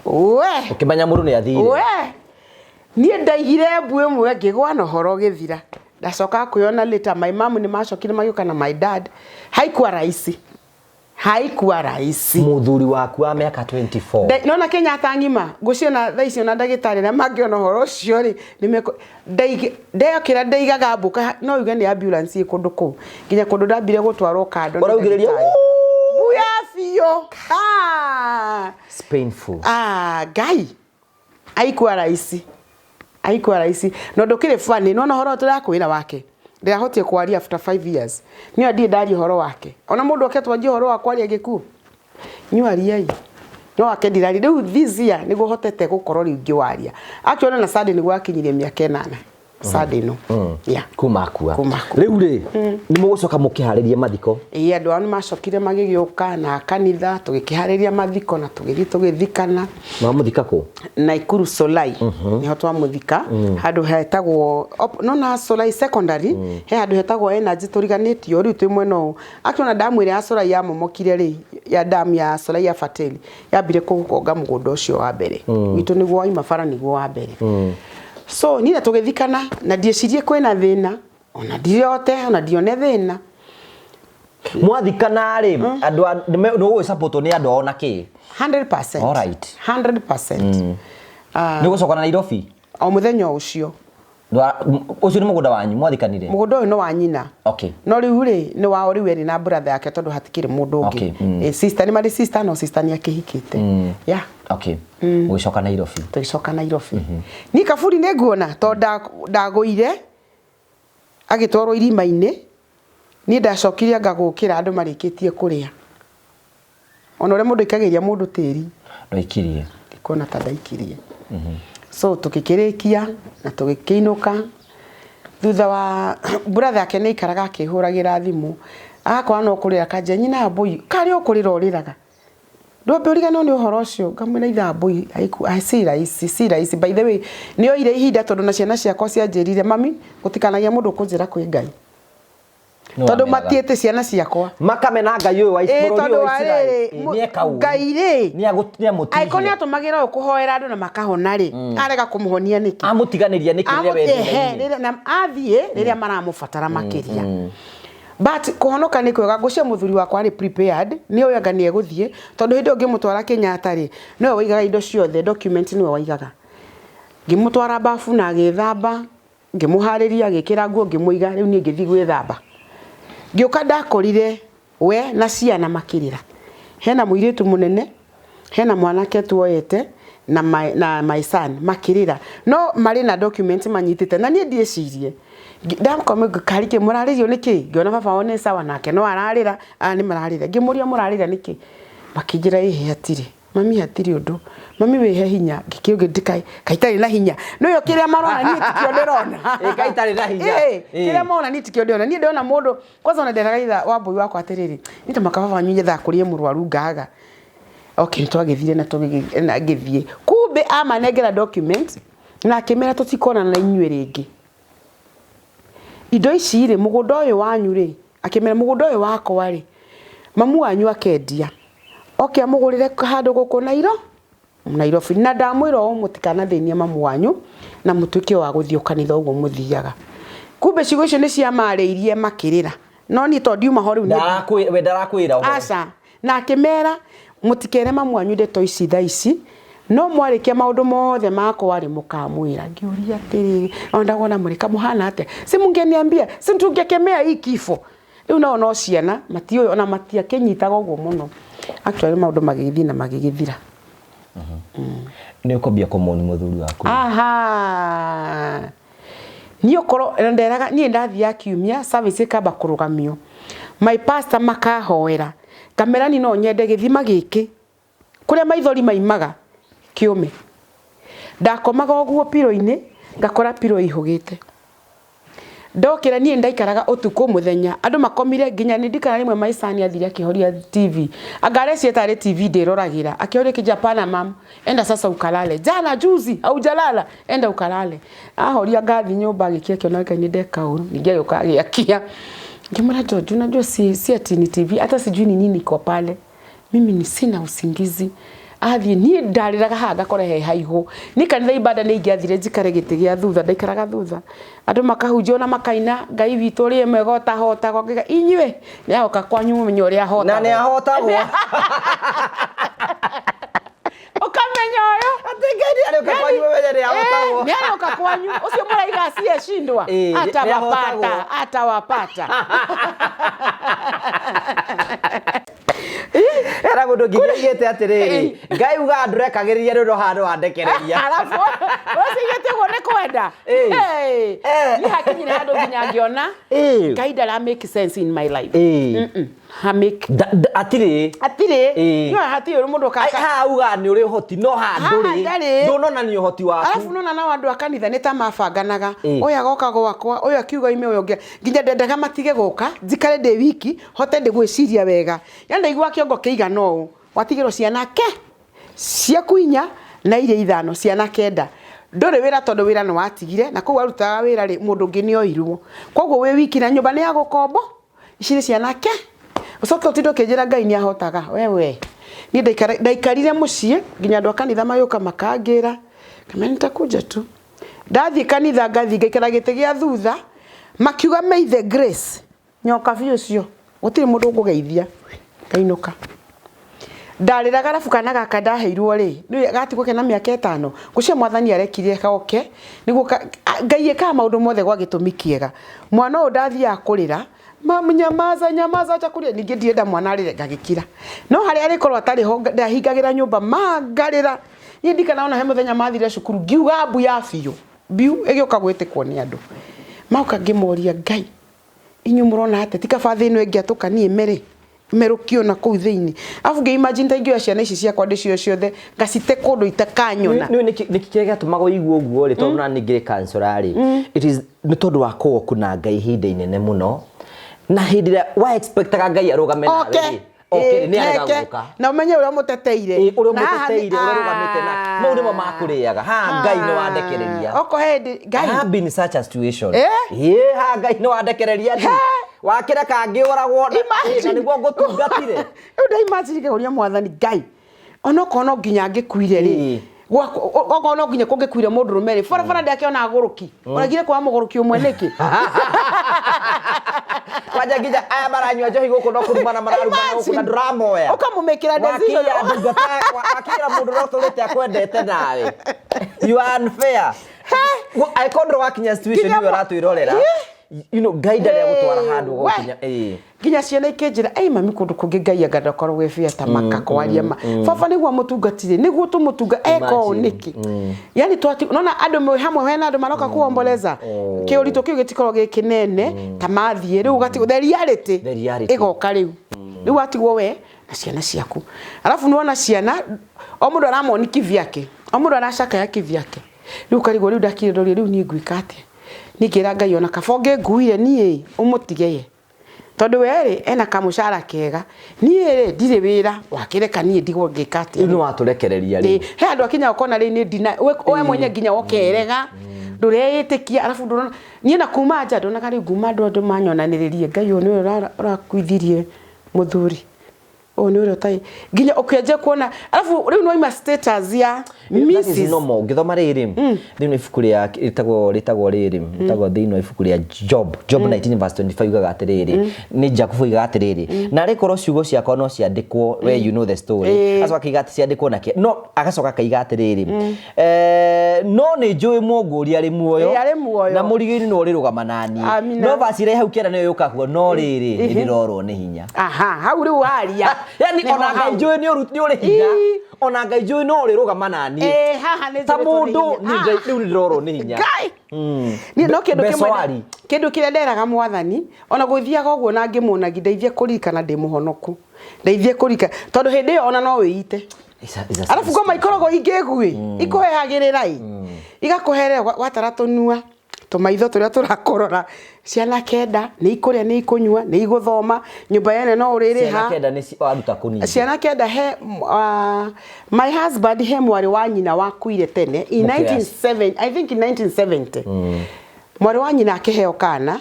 we ukimanya muru ni athire we nie ndaigire mbu imwe ngigwa na horo githira ndacoka kuyona later my mom ni macokire magioka na my dad haikuwa rahisi muthuri waku wa miaka 24 nona Kenya atangima guciona thaici na ndagitari na mangiona horo cio ri nimeko ndeyokira ndeigaga mbuka no yuge ni ambulance ikundu ku nginya kundu ndambire gutwarwo kando uraugireria buya fio it's painful gai haikuwa rahisi no ndukire funny nona horo turakwira wake ndirahotie kwaria after 5 years niyo ndi ndari horo wake ona mundu aketwa nji horo wakwa ari agiku nyuariai no wake ndirari riu this year nigo hotete gukorwo ringi waria actually na Sunday nigo akinyirie miaka 8 Sunday no yeah kumakua riu ri ni mugucoka mukihariria mathiko andu anu macokire magigiuka na kanitha tugikihariria mathiko na tugithikana ma muthika ku na Ikuru Solai niho twamuthika handu hetagwo na Solai secondary he handu hetagwo energy turiganitio riu twi mweno actually damu ire ya Solai ya momokire ri ya damu ya Solai ya Fateli yambire kugonga mugundo ucio wa mbere witu niguo imafara niguo wa mbere so nina tugithikana na ndiecirie kwina thina ona ndiote ona ndione thina mwathikana ri andu no go support ni andu ona ki 100% all right 100% ni gucoka na Nairobi o muthenya ucio ucio ni mugunda wanyu mwathikanire mugunda uyu no wa nyina okay no riu ri ni wa ori weri na brother yake tondu hatikire mundu ungi sister ni mari sister no sister ni akihikite yeah okay gucoka Nairobi tugicoka Nairobi ni kaburi ni nguona to ndaguire agitwarwo irima-ini ni ndacokire ngagukira andu marikitie kuria ona ure mundu ikagiria mundu tiri ndoikirie ndikona ta ndaikirie so tukikirikia na tugikiinuka thutha wa brother yake ni ikaraga akihuragira thimu akwa no kurira kanje nyina mbui kari ukurira uriraga ndombe uriga no ni uhoro ucio ngamwira itha mbui si raisi by the way niyo ire ihinda tondu na ciana ciakwa cianjirire mami gutikanagia mundu kunjira kwi Ngai tondu matiete ciana ciakwa makamena Ngai uyu wa Isiraeli ni ekau Ngai ri ni agutinia mutii aiko ni atumagira ukuhoera andu na makahona ri arega kumuhonia niki amutiganiria niki ria wewe na athie riria maramubatara makiria but kuhonoka ni kwega gucia muthuri wakwa ari prepared ni oyanga ni eguthie tondu hindi ngimutwara Kenyatta ri no waigaga indo ciothe document ni waigaga ngimutwara bafu na githamba ngimuhariria gikira nguo ngimuiga riu ni ngithi gwithamba ngioka ndakorire we na ciana makirira hena muiritu munene hena mwanake tuoyete na my son makirira no mari na document manyitite na nie ndiecirie ndakome karike muraririo niki ngiona baba one sawa nake no ararira ni mararira ngimuria murarira niki makijira ihe atiri mami hatiri undu mami wehe hinya ngikiuge ndikai kaitari na hinya no yo kiria marona ni tikio ndirona kaitari na hinya kiria marona ni tikio ndirona ni ndona mundu kwanza ona nderaga itha wa mbui wakwa atiriri nita makababa nyinye tha kurie murwaru ngaga okay twagithire na tugina ngithie kumbe ama negera document na kimera tutikona na inywe ringi indo ici ri mugunda uyu wanyu ri akimera mugunda uyu wakwa ri mamu wanyu akendia okay amugurire handu guku Nairobi na ndamwira mutikana thinia mamu wanyu na mutuike wa guthio kanitha uguo muthiaga kumbe cigo icio ni cia mariirie makirira no ni to ndiuma hori we ndarakwira aca na akimera mutikere mamu wanyu ndeto ici tha ici no mwarikia maundu mothe makwa ari mukamwira ngiuria atiri ondagona muri kamuhana ate si mungeniambia si tungekemea hii kifo riu no ciana matio ona matia kenyitaga uguo muno actually maundu magigithi na magigithira ni ukobia komoni muthuri waku ni okoro nderaga ni ndathia kiumia service kaba kurugamio my pastor makahoera kamera ni no nyende githima giki kuria maithori maimaga kiume ndakomaga oguo piro-ini ngakora piro ihugite ndokira ni ndaikaraga utuko muthenya andu makomire nginya ni ndikara rimwe maisani athiri akihoria TV agare cietare TV nderoragira akihoria ki Japan mam enda sasa ukalale jana juzi au jalala enda ukalale ahoria gathi nyumba gikia kiona ni ndeka uru ningeyoka akia ngimara George unajua si ati ni TV hata sijui ni nini kwa pale mimi ni sina usingizi athie nie ndariraga hanga kore he haihu ni kanitha ibada ni ingiathire njikare giti gia thutha ndaikaraga thutha andu makahunjio na makaina Ngai witu ri megota hota gogiga inywe ni aoka kwanyu mumenyo uri ahota na ni ahotagwo ukamenya uyu atigeni ari oka kwanyu mumenyo ri ahotagwo ni aoka kwanyu ucio muraiga acie shindwa atawapata era mundu ngigete atiriri Ngai uga ndurekagiria rundo handu wandekereria alafu usigete gone kwenda ni hakinyire handu nginya ngiona Ngai ndara make sense in my life ha make atiri no hatiri mundu kaka ha uga ni uri hoti no handuri ndonona ni hoti waku alafu nona na andu akanitha ni ta mabanganaga oya goka gwakwa oya kiuga ime oyo nginya ndendaga matige goka njikare ndi wiki hote ndi gwiciria wega yanda igwa kiongo kiiga no watigiro ciana ke cia kuinya na ile ithano ciana kenda ndore wira tondu wira no watigire na kuwa rutaga wira ri mundu ngi ni oirwo koguo we wiki na nyumba ni ya gukombo iciri ciana ke ucoke utindo kinjira Ngai ni ahotaga wewe ni ndaikarire mucie nginya andu akanitha mayuka makangira kameni takuja tu ndathi kanitha ngathi ngikira giti gia thutha makiuga may the grace nyoka biu cio gutiri mundu ngugeithia ngainuka ndariraga rafu kana gaka ndaheirwo ri ni gatigwo kena miaka 5 gucia mwathani arekire kaoke niguo Ngai eka maundu mothe gwa gitumi kiega mwana o ndathia kurira nyamaza acha kuria ningi ndienda mwana arire ngagikira no hari ari korwo atari ho ndahingagira nyumba mangarira ni ndikana ona he muthenya mathire cukuru ngiuga mbu ya biu egioka gwitikwo ni andu mauka ngimoria Ngai inyu murona ate tika bathi ino engiatuka ni merukio na kuu thiini afu nge imagine taingio ciana ici cia kwandi cio ciothe ngacite kundu itakanyona ni kikega tumago igwo uguo ri tondu na ningire kansorari it is ni tondu wa kuna Ngai hinda inene muno na hindira wa expectaga Ngai arugame nawe okay ni arega guka na umenye uria muteteire urugamite na no ndimo makuriaga ha Ngai no wandekereria oko hendi Ngai I have been in such a situation ha Ngai no wandekereria wakira kangi uragwo na niguo ngutungatire nda imagine ke uria mwathani Ngai ono kono nginya ngikuire ri gwako no nginya kungikuire mundu rumeri fara ndakiona aguruki uragire kwa muguruki umwe niki waja nginya aya maranywa njohi guku no kurumana mararumana guku na nduramoya ukamumekera ndeziro wakira mundu rotorete akwendete nawe you are unfair I kondro wakinya situation iyo ratwirorera you know guide ya gutwara handu gokinya nginya ciana ikinjira mami kundu kungi Ngai aganda korwo we fiata makakwaria baba niguo mutungatire niguo tumutunga eko niki yani twati unaona andu hamwe hena andu maroka kuomboleza kiurito kiu gitikorwo gikinene tamathie riu gati the reality igoka riu riu atigwo we na ciana ciaku alafu nuona ciana o mundu aramoni kivyake o mundu aracaka ya kivyake riu karigo riu ndakire ndori riu ni ngwikate nigira Ngai ona kabonge nguire nie umutigeye tondu weri ena kamushara kega nie ndire wira wakireka nie ndigwo ngikate ino waturekereria ri he andu akinya ukona ri ni dina we mwenye nginya wokerega ndureyitikia alafu ndurona nie na kuma nja ndona kari nguma ndu manyonaniririe Ngai oni urakwithirie muthuri oni uri utai nginya ukenje kuona alafu riu no ima status ya Mrs no mo ngithoma riri thino ifuku ria litagwo riri litagwo thino ifuku ria Job 19:25 ugaga atiriri ni Jacob ugaga atiriri na rikoro ciugo ciakwa no ciandikwo we you know the story asoka kiga ati ciandikwo nake no agacoka kaiga atiriri no ni njui munguria ri muoyo na murigiri no rirugama nani no basire hau kera niyo yukaguo no riri ndirorwo ni hinya hau riu aria yani ona Ngai njui ni uri hinya ona Ngai njui no rirugama nani haha ni ta mundu ni Ngai riu ndirorwo ni hinya ni no kindu kire nderaga mwathani ona guthiaga uguo na ngimunagi ndeithie kurikana ndi muhonoku ndeithie kurika tondu hindi yo ona no wiite alafu ngoma ikorogo ingegui ikuhehagirira igakuherera wataratunua tumaitho turia turakorora ciana kenda ni ikuria ni ikunyua ni iguthoma nyumba yene no uriri ha ciana kenda ni aruta kunini ciana kenda he my husband he mwari wa nyina wakuire tene in 1970 I think in 1970 mwari wa nyina akiheo kana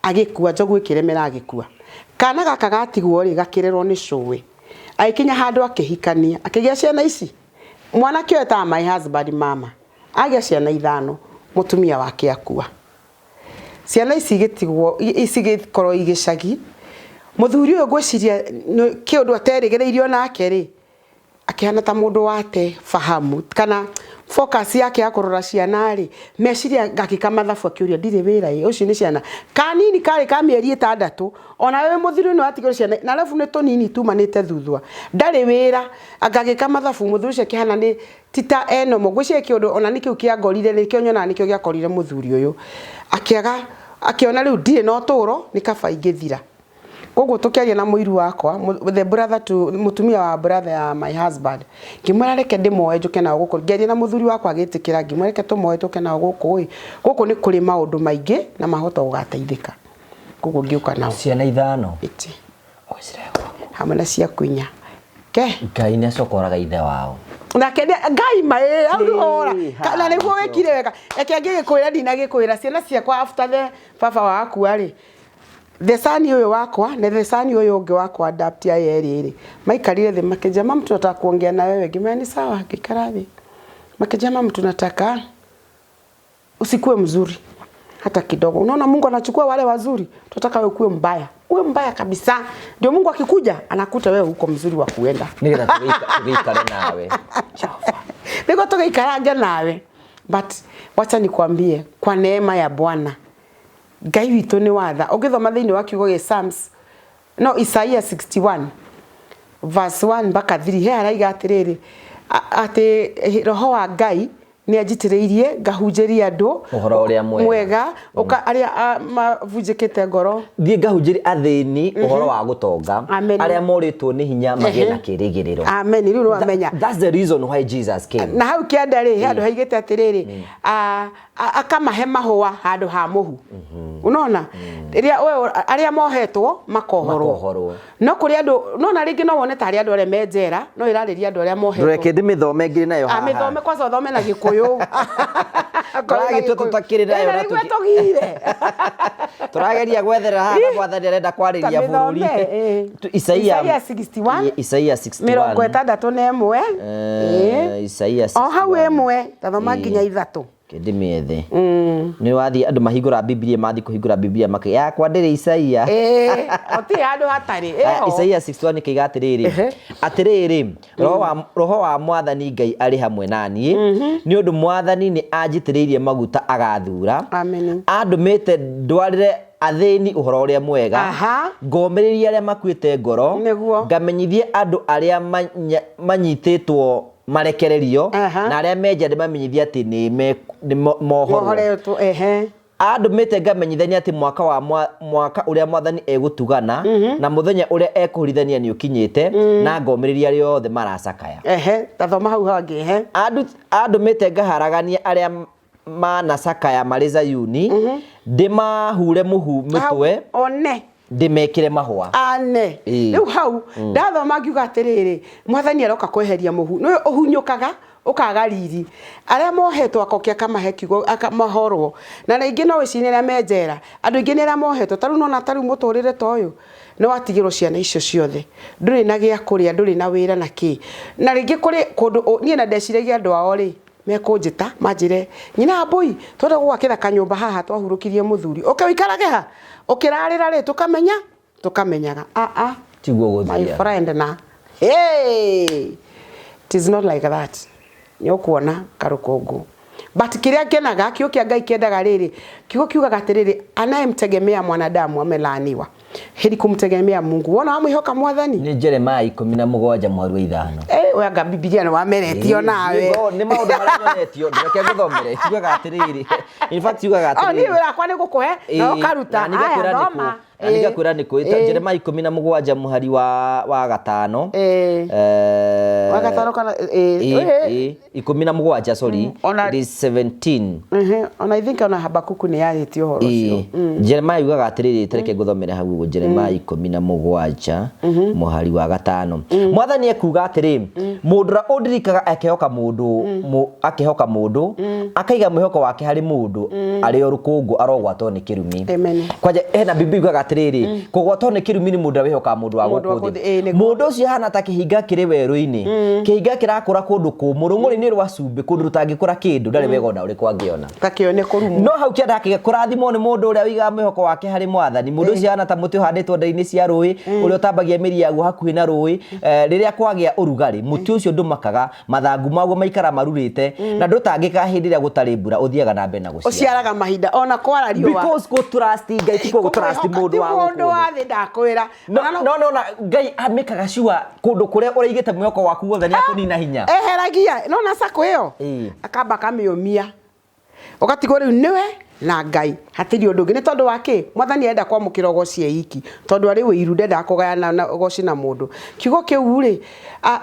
agikua njogu ikiremera agikua kana gaka gatigwo ri gakirerwo ni cuwe aikinya handu akihikania akigia ciana ici mwanake eta my husband mama agĩa ciana 5 mutumia wake akua ciana ici gitigwo igikorwo igicagi muthuri uyu gwiciria kiundu aterigereirio nake ri akihana ta mundu wate fahamu kana focus yake ya kurora ciana ri meciria ngakika mathabu akiuria ndire wira ucio ni ciana kanini kari ka mieri 6 ona we muthuri no atigiro ciana na alafu ni tonini tumanite thuthwa ndari wira ngakika mathabu muthuri ucio kihana ni tita eno mogwicie kiundu ona nikiu kia ngorire ni kio nyona nikio gia korire muthuri uyu akiona riu ndire no turo ni kaba ingithira koguo tukiaria na muiru wakwa the brother to mutumia wa brother ya my husband ngimwera reke ndimoe njuke na guku ngeria na muthuri wakwa agitikira ngimwera reke tumoe tuke na guku guku ni kuri maundu maingi na mahota ugateithika koguo ngiuka nao ciana 5 iti hamwe na cia kuinya ke Ngai ni acokoraga ithe wao na kende Ngai mae aurora kana niguo wekire wega eke ngigikwira ndinagikwira ciana ciakwa after the baba waku ari the son uyu wakwa na the son uyu ungi wakwa adapt ya eri maikarire the makeja mama tunataka kuongea na wewe gimani sawa kikarathi makeja mama tunataka usikue mzuri hata kidogo unaona Mungu anachukua wale wazuri tunataka wewe kuwe mbaya uwe mbaya kabisa ndio Mungu akikuja anakuta wewe uko mzuri wa kuenda nigetha tuikare nawe niko tuikaraga nawe but wacha nikwambie kwa neema ya Bwana Ngai witu ni watha ugithoma thiini wa kiugo gya Psalms no Isaiah 61 verse 1 mpaka 3 he araiga atiriri ati roho wa Ngai ni ajitireirie ngahunjeria andu uhoro uria mwega uka aria mavunjikite ngoro thie ngahunjeria athini uhoro wa gutonga aria moritwo ni hinya magena kirigiriro amen riu no amenya that's the reason why Jesus came na hau kianda ri handu haigite atiriri akamahe mahua handu ha muhu unaona riria wewe aria mohetwo makohorwo no kuri andu nona ringi no wone tari andu aria menjera no irariria andu aria mohetwo reke ndimithome ngiri nayo haha amithome kwanza thome na gikuyu Turagitwo tutakirira yo na tugire turageria gwethera haha gwathani arenda kwariria bururi Isaiah 61 Isaiah 61 61 Isaiah 61 o hau emwe tathoma nginya 3 Kedimiethe ni wathi andu mahingura Biblia mathi kuhingura Biblia make yakwa ndiri Isaiah oti andu hatari Isaiah 61 kiga atiriri roho wa mwathani Ngai ari hamwe nani ni undu mwathani ni anjitiriirie maguta agathura amen andu mete ndwarire athini uhoro uria mwega ngomiriria aria makuite ngoro ngamenyithie andu aria manyititwo marekererio na aria menja ndimamenyithia ati ni mohoro andu mete ngamenyithania ati mwaka uria mwathani egutugana na muthenya uria ekuhurithania ni ukinyite na ngomiriria riothe maracakaya tathoma hau hangi andu mete ngaharagania aria manacakaya mari Zayuni ndimahure muhu mitwe one ndimekire mahwa ane riu hau ndathoma ngiuga atiriri mwathani aroka kweheria muhu no uhunyukaga ukaga riri aria mohetwo akokia kamahe kiugo akamahorwo na ringi no wicinira menjera andu ingi nira mohetwo taru nona taru muturire toyo no watigirwo ciana icio ciothe nduri na gia kuria nduri na wira na ki na ringi kuri kundu nie na ndeciragia andu ao ri mekunjita manjire nyina boy twende gwakira kanyumba haha twahurukirie muthuri ukiwikarage ha ukirarira ri tukamenyaga tiguo guthia my friend na hey it is not like that nyokuona karukongo but kiria kenaga kio kia Ngai kendaga riri kiugo kiugaga atiriri anayemtegemea mwanadamu amelaaniwa heri kumtegemea Mungu wona amwihoka mwathani ni Jeremiah 17 mweri wa 5 we nga Biblia no wameretio nawe ni maundu maranyonetio ndeke guthomere kiugaga atiriri in fact kiugaga atiriri ni wira kwa ni gukuhe na ukaruta aya thoma Nigakwira ni kuita Jeremiah 17 muhari wa 5 wa 5 kana 17 sorry it is 17 ona I think ona Habakuku ni yaritio horo cio Jeremiah yugaga atiriri tareke guthomera hau Jeremiah 17 muhari wa 5 mwathani ekuga atiri mundu ra undirikaga akehoka mundu akehoka mundu akaiga mwihoko wake hari mundu ari orukungu arogwatwo ni kirumi kwaje hena bibi ugaga atiriri kugwatwo ni kirumi ni mundu wihoka mundu wa gukuthi mundu ucio hana ta kihinga kiri weru-ini kihinga kirakura kundu kumu rung'uri-ini rwa cumbi kundu rutangikura kindu ndari wega ona uriku angiona takione kurumu no hau kienda kurathimwo ni mundu uria wiga mwihoko wake hari mwathani mundu ucio hana ta muti uhanditwo ndai-ini cia rui uria utambagia miri yaguo hakuhi na rui riria kwagia urugari muti ucio ndumakaga mathangu maguo maikara marurite na ndutangika hindi ria gutari mbura uthiaga na mbere na guciara uciaraga mahinda ona kwara riua because go trust ngai tiko go trust mundu wa mundu wa thi ndakwira no ngai amikaga shua kundu kuria uraigite mwihoko waku wothe ni akunina hinya eheragia nona sako iyo akamba kamiumia ugatigwo riu niwe na ngai hatiri undu ngi ni tondu wake mwathani enda kwamukira ugoci eiki tondu ari wiru ndenda kugayana na ugoci na mundu kiugo kiu ri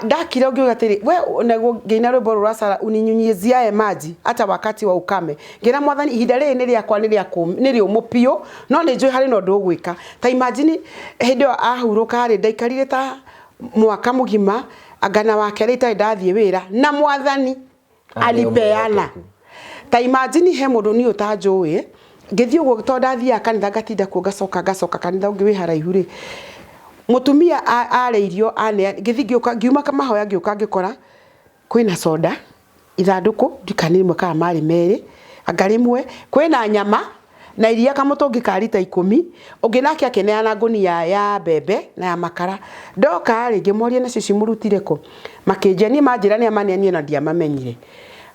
ndakira ungi ugatiri we naguo ngeina rwimbo ruracara uninyunyiziae maji hata wakati wa ukame ngira mwathani ihinda ri ni riakwa ni ri umupio no ni njui hari no ndu gwika ta imagine hindio ahuruka ri ndaikarire ta mwaka mugima agana wake ri ta ndathie wira na mwathani alipeana ta imagine he mundu ni utanjui ngithio guo to ndathia kanitha ngatinda ku ngacoka kanitha ungi wi haraihu ri mutumia areirio ane ngithingioka ngiuma kamahoya ngioka ngikora kwina soda ithanduku ndikani rimwe kana mari meri angarimwe kwina nyama na iria kamutongi ka lita 10 ungi nake akeneana ngunia ya bebe na ya makara ndoka ri ngimoria na cici murutire ko makinjeni manjira ni amaneni na ndiamamenyire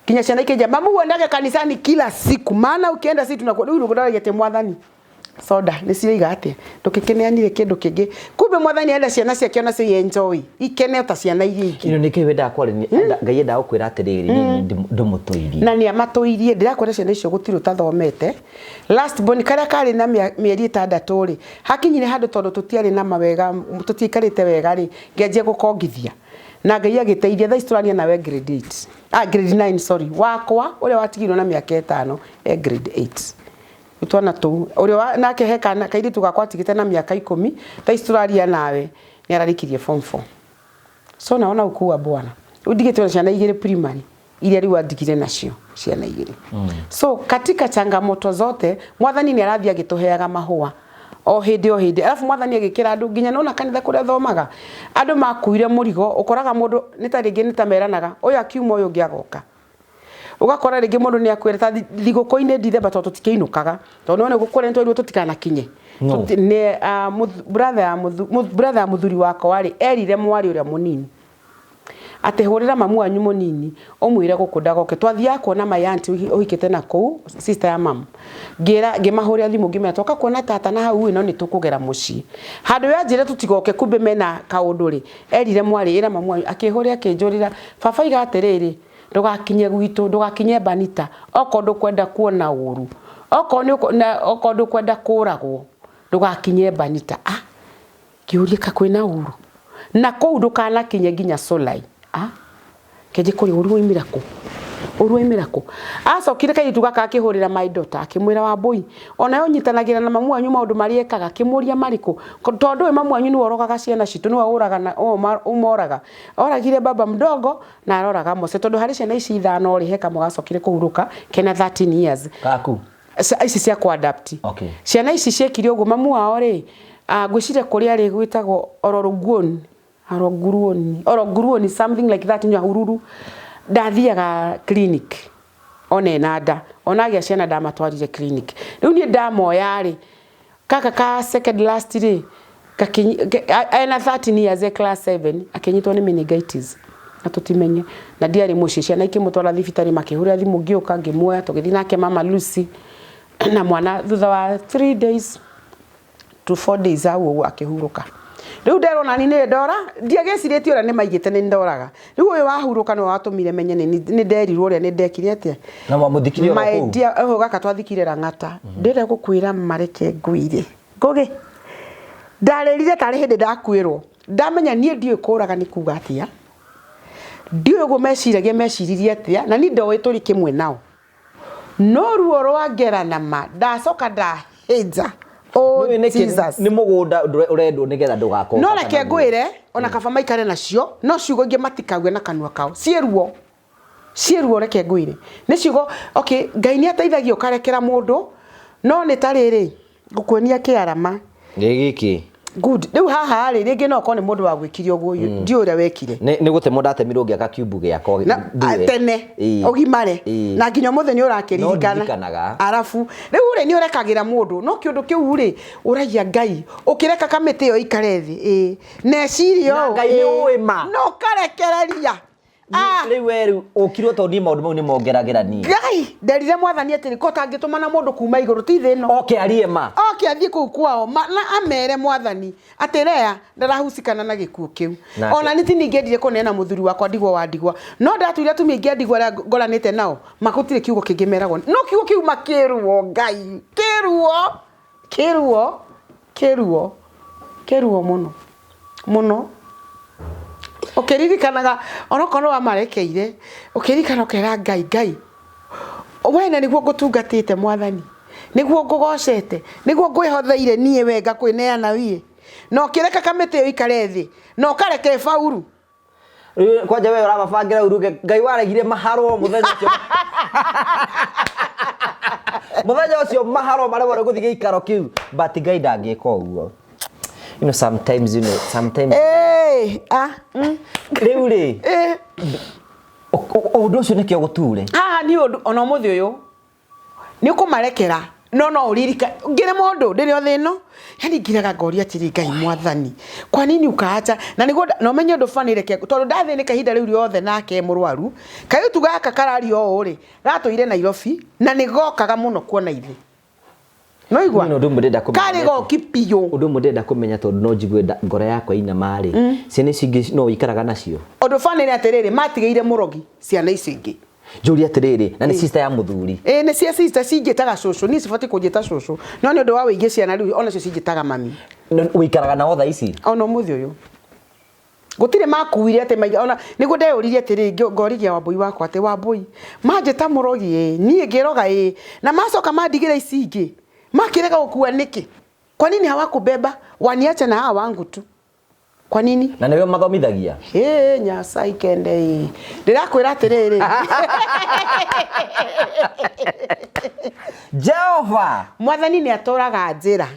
kinya ciana ikija mamu wendage kanisani kila siku maana ukienda sisi tunakwenda huyu ngodara yete mwathani soda ni ciiga ate ndukikineanire kindu kingi kumbe mwathani enda ciana cia kiona ci enjoy ikene ta ciana iria ingi ino niki wenda kwari ngai enda gukwira atiriri ndumutuirie na ni amatuirie ndirakwenda ciana icio gutiru tathomete last born karia kari na mieri 6 ri hakinyire handu tondu tutiari na mawega tutikarite wega ri ngenje gukongithia na ngai agiteithia tha istorania nawe grade 8 grade 9 sorry wakwa uria watigirwo na miaka 5 grade 8 utwana tu uria nake hekana kaidi tugakwa tigite na miaka 10 tha istorania nawe ni ararikirie form 4 so naona ukua bwana udigite ciana igire primary ile riu adigire nacio ciana igire so katika changamoto zote mwathani ni arathia gituheaga mahua o hindi alafu mwathani agikira andu nginya nona kanitha kuria thomaga andu makuire murigo ukoraga mundu nitaringi nitameranaga uyu akiuma uyu ngiagoka ugakora ringi mundu ni akwira ta thiguko-ini ndithemba to tutikeinukaga tondu one gukore ntwe tutikana kinye ne brother muthuri wako wari erire mwari uria munini atehurira mamu anyu munini omwire gukunda goke twathia kuona mayanti uhikite na ku sister ya mam ngira ngimahuria thimu ngimetoka kuona tata na hau ino ni tukugera muci handu yanjire tutigoke kumbe mena kaunduri erire mwari ira mamu akihuria kinjurira baba iga atiriri ndugakinye gwitu ndugakinye banita oko ndukwenda kuona uru oko ndukwenda kuragwo ndugakinye banita kiuria kakwina uru na kou ndukana kinye ginya solai keje kuri uruimira ku acokire kai tugaka akihurira my daughter akimwira wa boy ona yo nyitanagira na mamu anyu maundu mariekaga kimuria mariku tondu we mamu anyu ni worogaga ciana citu ni wauraga na umoraga oragire baba mdogo na aroraga mose tondu hari ciana ici ithano ri heka mugacokire kuhuruka kena 13 years gaku ici cia ku adapt ciana ici ciekire ugo mamu wao ri gwicire kuria ri gwitagwo Oroguruoni something like that in Nyahururu ndathiaga clinic one nada onagia ciana ndamatwarire clinic riu ni ndamoya ri kaka ka second last ri ena 13 years class 7 akinyitwo ni meningitis na tutimenye na ndiari muci ciana ikimutwara thibitari makihuria thimu ngioka ngimwoya tugithi nake mama Lucy na mwana thutha wa 3 days to 4 days awu akihuruka riu nderona ni ndora ndiageciretie ora ni maigite ni ndoraga riu uyu wahuruka no watumire menye ni nderirwo ria ni ndekire atia na mamuthikire ora ku maidia gaka twathikire rangata ndire gukwira mareke nguire ngugi ndarerire tari hindi ndakwirwo ndamenya nie ndiwe kuraga ni kuga atia ndiwe go meciririe atia na ni ndowe turi kimwe nao no ruo rwa ngera na ma ndacoka ndahinja Oh Jesus. Ni mugunda urendwo nigetha ndugako. No reke ngwire ona kaba maikare nacio no ciugo ingi matikagwe na kanua kao. Cieruo reke ngwire. Ni ciugo okay Ngai ni ateithagia ukarekera mundu no ni tariri gukuonia kiarama. Giki. Good. Riu haha ri ringi no ko ni mundu wa gwikirio guo ndi uria wekire. Ni gute mundu atemirwo ngi akakiubu giako tene ogimare na nginya muthe ni urakiririkana arafu riu ri ni urekagira mundu no kiundu kiu ri uragia Ngai ukireka kamite yo ikarethi necirio Ngai ni uima no karekereria riu weru ukirwo to ni maundu mau ni mongeragira ni Ngai nderire mwathani atiri ko tangitumana mundu kuma iguru ti thino oke ariema oke athie ku kwao na amere mwathani atirea ndarahusikana na gikuo kiu ona niti ningendire kunena muthuri wakwa ndigwa wa ndigwa no ndatuire tumie ngendigwa ra ngoranite nao makutire kiugo kingimeragwo no kiugo kiu makiruo Ngai kiruo muno ukiririkanaga onokono wa marekeire ukirikana ukera Ngai wena niguo ngutungatite mwathani niguo ngugocete niguo ngwihotheire nie wenga kwineana wie no kireka kamite yo ikarethi no kareke fauru kwanja we urababangira uruge Ngai waregire maharo muthenya ucio maharo mare wore guthige ikaro kiu but Ngai ndangika uguo sometimes riu ri undu ucio nikio guture ni undu ona muthi uyu ni ukumarekera no uririka ngire mundu ndiri othino yani ngiraga ngoria atiri Ngai mwathani kwa nini ukaacha na niguo no menye undu fani reke tondu ndathinika hinda riu riothe nake murwaru kayo tugaka karari o uri gatuire Nairobi na nigokaga muno kuona ithi no igwa no ndu ndenda kumenya karigo kipiyo undu ndenda kumenya tondu no njigwe ngora yakwa ina mari ciana cingi no ikaraga nacio undu fani ni atiriri matigeire murogi ciana ici ingi Juri atiriri na ni sister ya muthuri ni cia sister cingitaga cucu ni cibati kunjita cucu no ni undu wa wige ciana riu ona cio cingitaga mami uikaraga na otha ici ona muthi uyu gutire makuire ate maiga ona niguo ndeyuririe atiri ngorigia Wambui wakwa ate Wambui manjita murogi nie ngiroga na macoka mandigira ici ingi makirega gukua niki kwa nini hawakubeba waniacha na hawa wangu tu kwa nini na niwe mathomithagia Nyasaye kende ndirakwira atiriri Jehova mwathani ni atoraga njira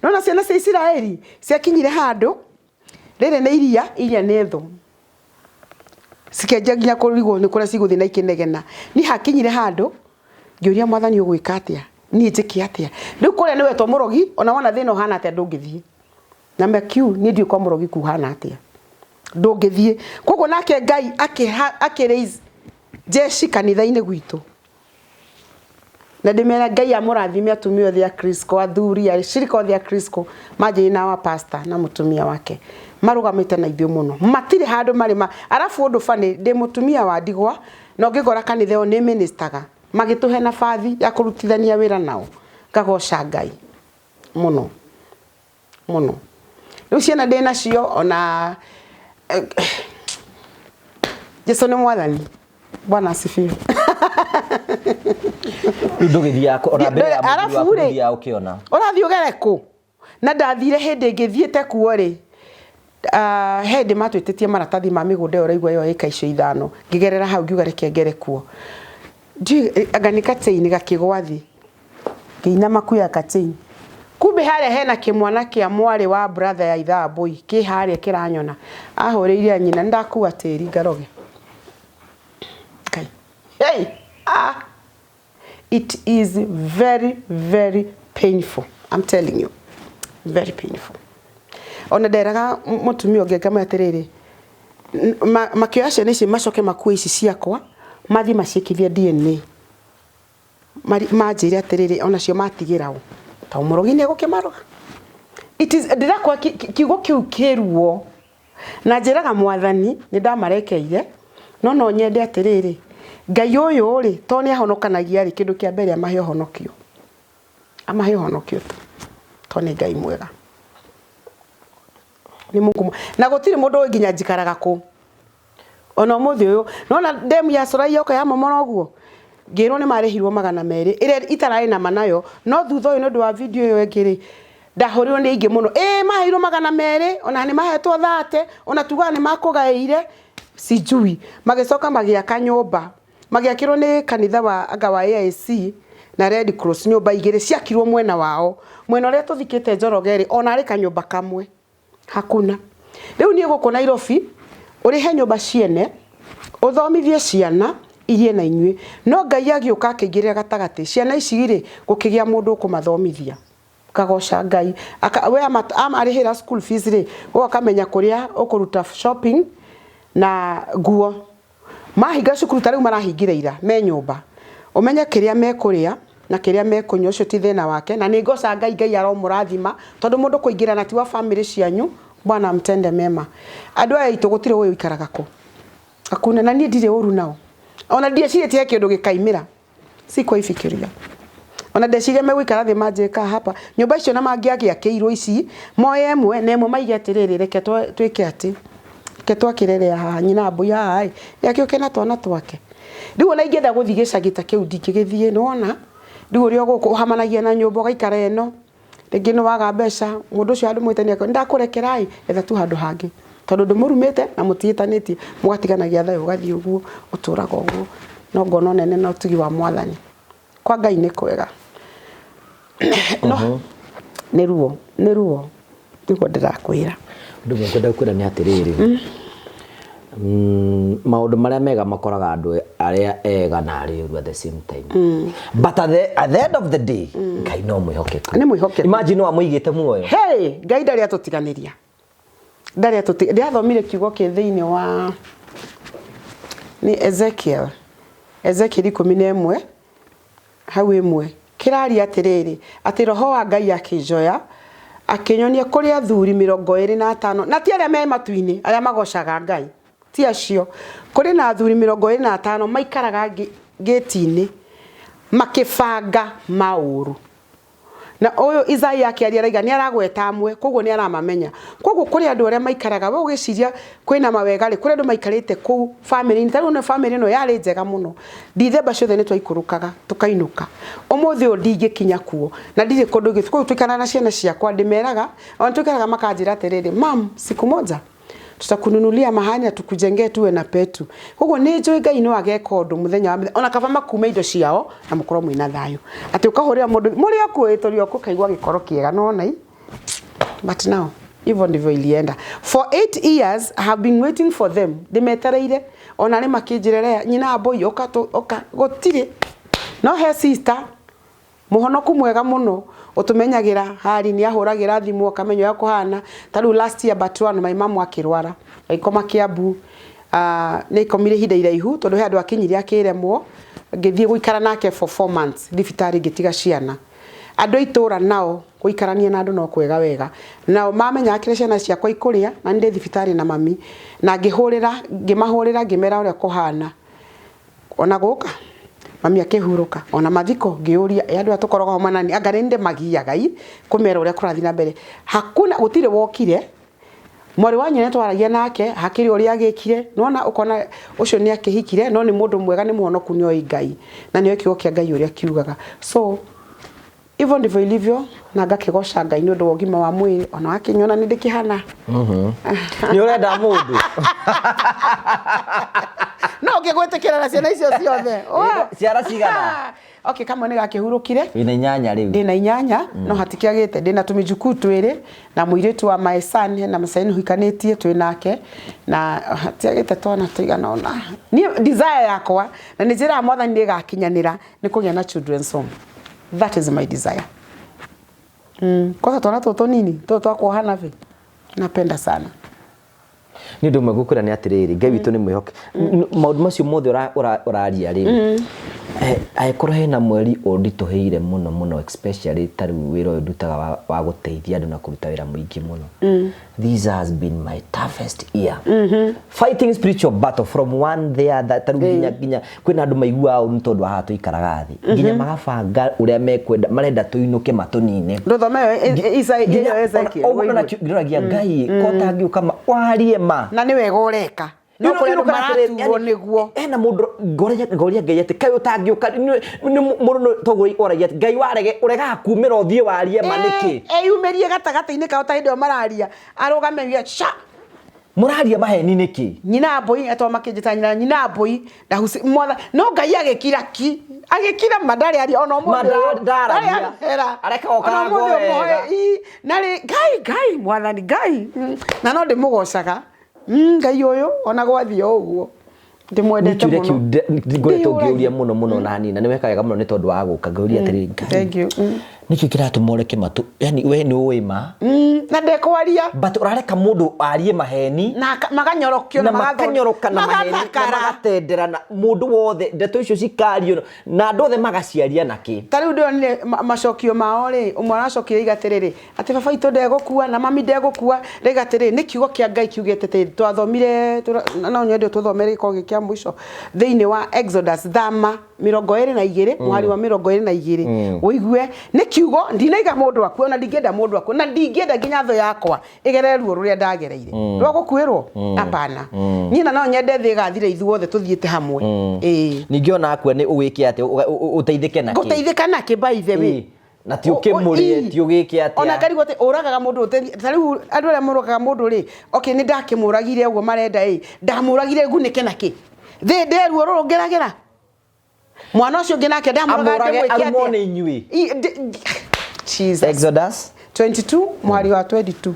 nona ciana cia Israeli ciakinyire handu riri ni iria ni thu sikenja nginya kurigwo ni kuria ciguthi na ikinegena ni hakinyire handu ngiuria mwathani ugwika atia ni njiki atia riu kuria ni wetwo murogi ona wona thina hana atia ndungithie na mekiu ni ndio kwa murogi kuhana atia ndungithie koguo nake Ngai akiraise jeshi kanitha-ini gwitu na ndimera Ngai amurathime atumia othe a Kristo athuri a shirika othe a Kristo maje na wa pastor na mutumia wake marugamite na ithio muno matire handu marima arafu undu fani ndi mutumia wa ndigwa no ngigora kanitha yo ni ministaga magituhe na bathi ya kurutithania wira nao ngagoca Ngai muno riu ciana ndina cio ona Jesu ni mwathani Bwana asifiwe ndugithia ona mbere ya arafu ya ukiona urathi ugere ku na ndathire hindi ngithiete kuo ri hindi matwititie maratathi ma migunda uraigwa yo ika icio ithano ngigerera hau ngiuga reke ngere kuo aganika tseini gakigwathi ngiina makuya katseini kumbe hare hena kimwana kia mwari wa brother ya Ithambui ki hare kiranyona ahuriire nyina ndakuwa tiri ngaroge hey it is very very painful I'm telling you very painful ona nderaga mutumia ngengama atiriri makioya ciana ici macoke makue ici ciakwa mathi macikithie DNA manjire atiriri ona cio matigirao ta murogi ni gukimaroga it is ndirakwa kiugo kiu kiruo na njiraga mwathani ni ndamarekeire no nyende atiriri Ngai uyu ri to ni ahonokanagia ri kindu kia mbere amahe honokio to ni Ngai mwega ni Mungu na gutiri mundu nginya njikaraga ku ona muthi uyu nona ndemu ya Soraya oka ya momoro guo ngiro ni marehirwo 200 ire itarari na manayo no thutha uyu ndu wa video iyo ngiri ndahorirwo ni ingi muno maheirwo 200 ona ni mahetwo 30 ona tuga ni makugaire sijui magicoka magiaka nyumba magiakirwo ni kanitha wa anga wa AIC na Red Cross nyumba igire ciakirwo mwena wao mwena uria tuthikite Njorogeri ona ari kanyumba kamwe hakuna riu ni guku Nairobi uri he nyumba ciene uthomithie ciana irie na inyui no Ngai agiuka akingirira gatagati ciana ici ri gukigia mundu kumathomithia kagoca Ngai we amarihira school fees ri ukamenya kuria ukuruta shopping na nguo mahinga cukuru tariu marahingireira me nyumba umenye kiria mekuria na kiria mekunywa ucio ti thina wake na ni ngoca Ngai aromurathima tondu mundu kuingirana ti wa family cianyu Bwana mtende mema andu aya itu gutire we ikaraga ko akuna na nie ndire uru nao ona ndie cire tie kindu gikaimira si kwa ifikiria ona ndecire megwikara thi majeka hapa nyumba icio na mangiagia kiirwo ici moye emwe na emwe maigetiriri reke twike ati ke twakirere haha nyina mbu ya ai yake ukena twana twake riu ona ingetha guthi gicagita kiu ndingigithie nona riu uri oguko hamanagia na nyumba gaikara eno ringi no waga mbeca mundu ucio andu mwitania ndakurekerai etha tu handu hangi tondu ndumurumite na mutiitanitie mugatiganagia thayo gathi uguo uturaga uguo no ngono nene no tugi wa mwathani kwa Ngai ni kwega no ni ruo ndiko ndirakwira ndume kwenda kwira ni atiriri maundu maria mega makoraga andu aria ega na ari uru at the same time but at the end of the day Ngai no mwihokeku ni mwihokeku imagine wa muigite muoyo hey Ngai ndari atutiganiria ndiathomire kiugo ki thiini wa ni Ezekiel 11 hau imwe kirari atiriri ati roho wa Ngai akijoya akinyonia kuri athuri 25 na ti aria me matuini aria magocaga Ngai ti acio kuri na athuri 25 maikaraga gate-ini makifanga mauru na uyu Isaiah akiaria raiga ni aragweta amwe koguo ni aramamenya koguo kuri andu aria maikaraga we ugiciria kwina mawega ri kuri andu maikarite ku family ni taru na family no yari njega muno ndithemba ciothe ni twaikurukaga tukainuka umuthi ndingikinya kuo na ndire kundu githuko tukana na ciana ciakwa ndimeraga ona tukaraga makanjira atiriri mam siku moja tutakununulia mahanya tukujengee tuwe na petu koguo ni njui Ngai no ageka undu muthenya wa ona kaba makume indo ciao na mukoro mwina thayo ati ukahurira mundu muri okuitorio kukaigwa gikoro kiega no nai but now even ndivyo ilienda for 8 years I have been waiting for them dimetereire ona ni makinjirerea nyina boy oka gotire no he sister muhonoku mwega muno utumenyagira hari ni ahuragira thimu akamenyo ya kuhana taru last year but one my mom akirwara ikoma Kiambu ni komire hida iraihu tondu he andu akinyiri akiremwo ngithie guikara nake for 4 months thibitari ngitiga ciana andu itura nao guikarania na andu no kwega wega nao mamenya akire ciana ciakwa ikuria na ndi thibitari na mami na ngimahurira ngimera uria kuhana ona guka mami akihuruka ona mathiko ngiuria andu atukoroga homanani anga ninde magia Ngai kumera uria kurathi na mbere hakuna gutire wokire mwari wanyu ne twaragia nake hakiri uria agikire nona ukona ucio ni akihikire no ni mundu mwega ni muhonoku ni oi Ngai na ni kiugo kia Ngai uria kiugaga so even ndivyo ilivyo na ngakigoca Ngai ni undu wa ugima wa mwiri ona akinyona ni ndikihana ni urenda mundu no ngigwetekera na ciana icio ciothe ciara cigana okay kama ni gakihurukire ina inyanya riu ndina inyanya no hatikiagite ndina tumijuku twiri na muiritu wa my son na musaini huikanitie twi nake na hatiagite twana tuigana ona ni desire yakwa na ni njira mwathani ni gakinyanira ni kugia na children's home that is my desire kwa twana toto nini toto akohana vi napenda sana ni ndu megukura ni atiriri Ngai witu ni mwihoke maundu macio mothe uraria ri aikorwo hena mweri undituheire muno especially taru wira uyu ndutaga wa guteithia andu na kuruta wira muingi muno this has been my toughest year fighting spiritual battle from one there that taru ginya kwina andu maigua uru tondu aha tuikaraga thi ginya magabanga uria mekwenda marenda tuinuke matunine nduthome Ezekiel ogona na ndiragia Ngai kota ngiuka warie ma na ni wega ureka no kuri no maratuo niguo ena mundu ngoria ngai ati kai utangioka ni mundu toguri oragia ati ngai warege urega kumira uthie warie maniki yumerie gatagata-ini kao ta hinde mararia arugame wi sha muraria maheni niki nyina mbui atwa makinjita nyina mbui ndahusi motha no ngai agikira ki agikira madari ari ona mundu ndaragia areka okana ngoe nari ngai mwathani ngai na no ndimugocaga ngai uyu ona gwathio uguo ndimwendete muno ngoretwo ngiuria muno na hanina niwekaga muno ni tondu wa guka ngauria atiri thank you niki kiratumoreke matu yani we ni uima na ndekwaria but urareka mundu arie maheni na maganyorokio na makanyoroka na maheni magatendera na mundu wothe ndeto icio cikario na andu othe magaciaria naki tariu ndionire macokio mao ri umwe aracokire igatiriri ati baba itu ndegukua na mami ndegukua rigatiriri ni kiugo kia ngai kiugete twathomire na nyende tuthomere ikogi kia mwisho thiini wa Exodus thama 22 muhari wa 22 uigue ni kiugo ndinaiga mundu akua na ndingenda mundu akua na ndingenda nginya tho yakwa igere ruo ruria ndagereire rwa gukwirwo apana nyina no nyende thi gathire ithuothe tuthiete hamwe ningi ona akua ni ugike ati uteithike naki guteithika naki by the way na ti ukimurie ti ugike ati ona ngari gote uragaga mundu tariu andu aria murogaga mundu ri okay ni ndakimuragire uguo marenda ndamuragire ngunike naki thi nderuo rurungeragera mwana ucio nginake ndamuragire amone inyui Jesus Exodus 22 mwari wa 22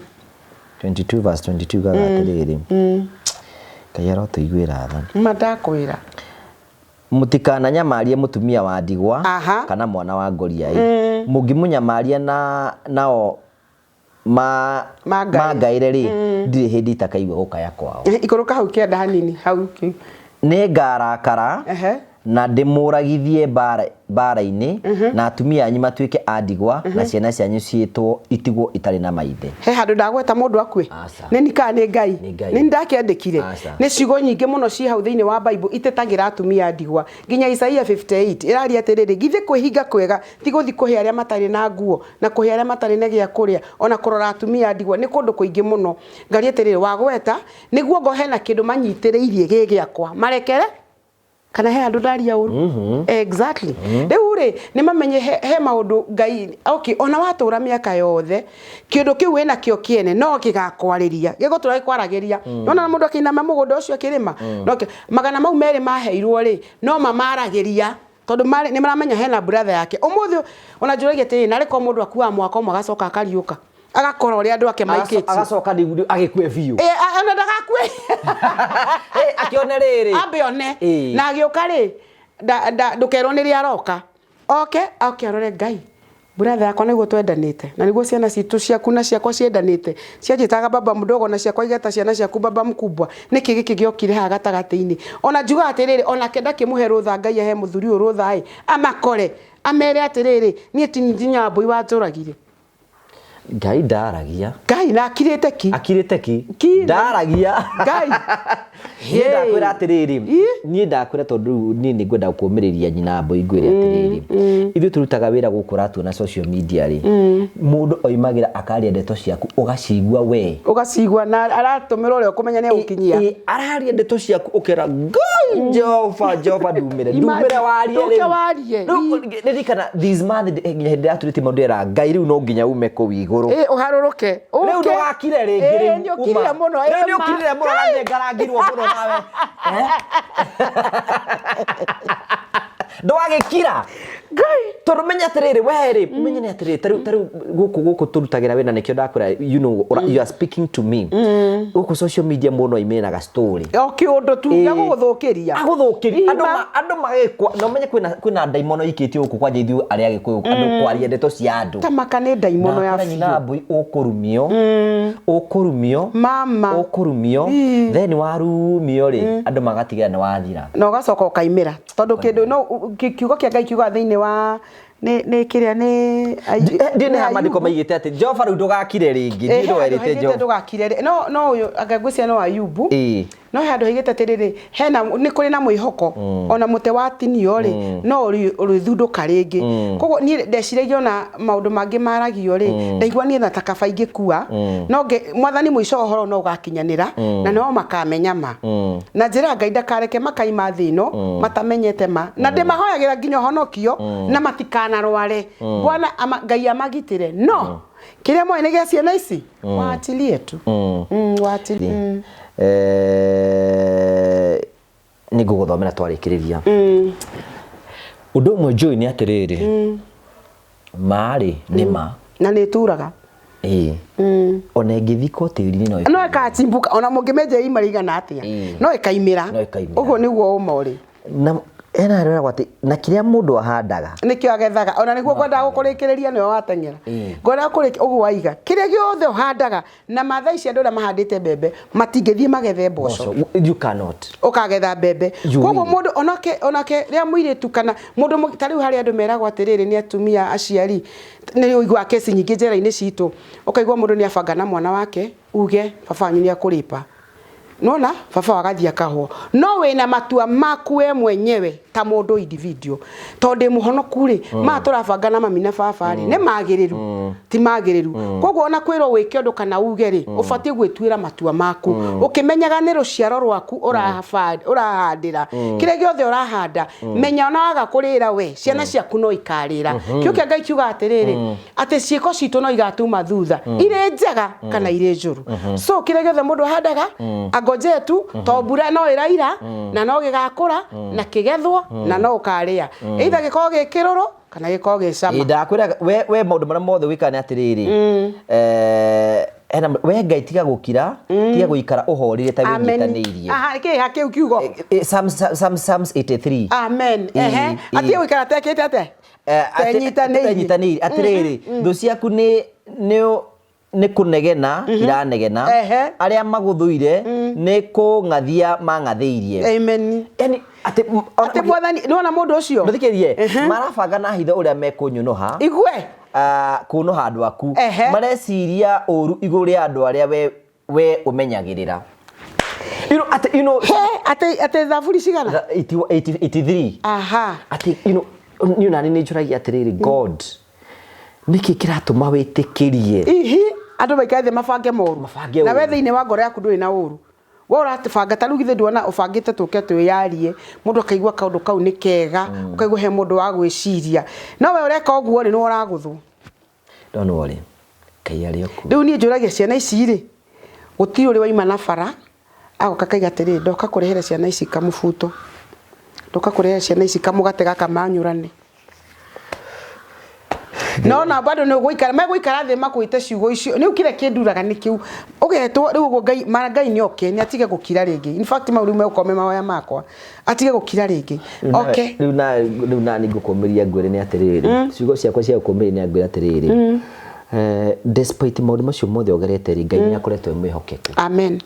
verse 22 gagatiriri kayaro tuigwira tha matakwira mutikana nyamarie mutumia wa ndigwa kana mwana wa ngoriai mungimunyamaria nao magaire ri ndiri hindi takaigwa gukaya kwao ikuruka hau kienda hanini hau ki ne ngarakara na ndimuragithie bara-ini na atumia anyu matuike andigwa na ciana cianyu ciitwo itigwo itari na maithe he handu ndagweta mundu akue ni nika ni ngai ni ndakiandikire ni ciugo nyingi muno ci hau thiini wa Bible itetagira atumia ndigwa nginya Isaia 58 iraria atiriri githe kwihinga kwega ti guthi kuhe aria matari na nguo na kuhe aria matari na gia kuria ona kurora atumia ndigwa ni kundu kuingi muno ngari atiriri wagweta niguo ngohe na kindu manyitiriirie gigiakwa marekere kana he andu ndaria uru exactly riu ri ni mamenye he maundu ngai okay ona watura miaka yothe kindu kiu wina kio kiene no gigakwariria gigutura gikwaragiria nona mundu akinama mugunda ucio akirima no magana mau meri maheirwo ri no mamaragiria tondu ni maramenya hena brother yake umuthi ona njuragia tiri na riko mundu akua mwaka umwe agacoka akariuka agakora uri andu ake maikiti agacoka ndiguru agikue biu ana ndagakue akione riri abione na agiuka ri ndukerwo ni ri aroka okay arore ngai brother yakwa niguo twendanite na niguo ciana citu ciaku na ciakwa ciendanite cianjitaga baba mdogo na ciakwa igeta ciana ciaku baba mkubwa niki giki giokire ha gatagati-ini ona njuga atiriri ona kenda kimuhe rutha ngai he muthuri rutha amakore amere atiriri nie tinyinya mbui waturagire ngai ndaragia ngai na akirite ki ndaragia ngai ndakwira atiriri nie ndakwira tondu nie ni ngwenda kuumiriria nyina mbui ngwire atiriri ithu turutaga wira gukura tu na social media ri mundu oimagira akaria ndeto ciaku ugacigua we ugacigua na aratumira uri kumenya ni ukinyia araria ndeto ciaku ukera ngai Jehova ndumire warie ndirikana this month nginya hindi aturite mundu era ngai riu no nginya ume ku iguru uharuruke riu ndugakire ringi riu ni ukirire muno na ngarangirwo muno nawe ndwagikira ngai turumenya atiriri weri umenye ni atiriri taru guku turutagira wina nikio ndakwira you know you are speaking to me guku social media muno imenaga story okay undu tu ya guguthukiria andu magikwa no menye kwina daimono ikitio guku kwa jithu aria gikuyu andu kwaria ndeto cia andu tamaka ni daimono ya nyina mbui ukurumio mama ukurumio then warumio ri andu magatigira ni wathira no gacoka ukaimira tondu kindu no kiugo kia ngai kiuga thiini wa ni kiria ni ndine hamandiko maigite ati Jehova riu ndugakire ringi ndi werite Jehova ndugakire no uyu akagwisia no Ayubu no handu higite tiriri hena ni kuri na mwihoko ona mute watinio ri no uri thunduka ringi koguo ni ndeciragia ona maundu mangi maragio ri ndaigua ni na takaba ingi kua no mwathani muico horo no gakinyanira na no makamenya ma na njira Ngai ndakareke makaima thino matamenyete ma na ndimahoyagira nginya honokio na matikana rware Bwana Ngai amagitire no kiria moene gia ciana ici waatilie tu waatilie ni nguguthomera twarikiriria undu umwe njui ni atiriri mari nima na ni turaga ona ngithiko tiri-ini no ikachimbuka ona mungimenja imariga atia no ikaimira uguo niguo umori na ena rera gwati na kiria mundu ahandaga nikio agethaga ona niguo kwenda gukurikiria niwe watengera ngona kuriki uguo waiga kiria giothe uhandaga na mathaa ici andu mahandite mbembe matingithie magethe mboco you cannot ukagetha mbembe koguo mundu onake ria muiritu kana mundu tariu hari andu meragwa atiriri ni atumia aciari ni uigwa kesi nyingi njera-ini citu ukaigwa mundu ni abanga na mwana wake uge baba wanyu ni akuripa nona baba wagathia kahwo no wina matua maku we mwenyewe ta mundu individual tondu muhonoku ri ma turabanga na mami na baba ri ne magiriru ti magiriru koguo ona kwirwo wike undu kana uge ri ubatie gwitwira matua maku ukimenyaga ni ruciaro rwaku urahandira kire giothe urahanda menya ona waga kurira we ciana ciaku no ikarira kiuke Ngai kiuga atiriri ati ciiko citu no igatuma thutha ire njega kana ire njuru so kire giothe mundu ahandaga agoje tu to mbura no iraira na no gigakura na kigethwo na no ukaria either giko gikiruru kana giko gicama ndakwira we maundu mara mothe wikane atiriri ena we Ngai tiga gukira tiga guikara uhorire ta winyitanirie aha kiu kiugo Psalms 83 amen ati guikara tekete ate nyitanire atiriri thu ciaku ni kunegena iranegena aria maguthuire ni kungathia mangathiirie amen yani ati mwathani nona mundu ucio nduthikirie marabanga na hitho uria mekunyunuha igwe kunuha andu aku mareciria uru iguru ria andu aria we umenyagirira ate thaburi cigana 83 aha ati ni nani ni njuragia atiriri God niki kiratuma witikirie ihi andu baikaithe mabange moru na we thiini wa ngoro yaku nduri na uru we uratibanga ta rugithe ndwana ubangite tuke twiyarie mundu akaigua kaundu kau ni kega ukaigua he mundu wa gwiciria no we ureka uguo ni uraguthwo don't worry kai ari oku riu ni njuragia ciana ici ri gutiri uri waima na bara agoka kaiga atiri ndoka kurehere ciana ici kamubuto ndoka kurehere ciana ici kamugate gaka manyurane no na bado no gwikara the makuite ciugo icio ni ukire kinduraga ni kiu ugetwo riu ugo Ngai ni oke ni atige gukira ringi in fact mauru me ukome mahoya makwa atige gukira ringi okay riu na ni ngukomeria ngwire ni atiriri ciugo ciakwa cia gukomeria ni ngwire atiriri despite maundu macio mothe ogerete ri Ngai ni akoretwo mwihokeku amen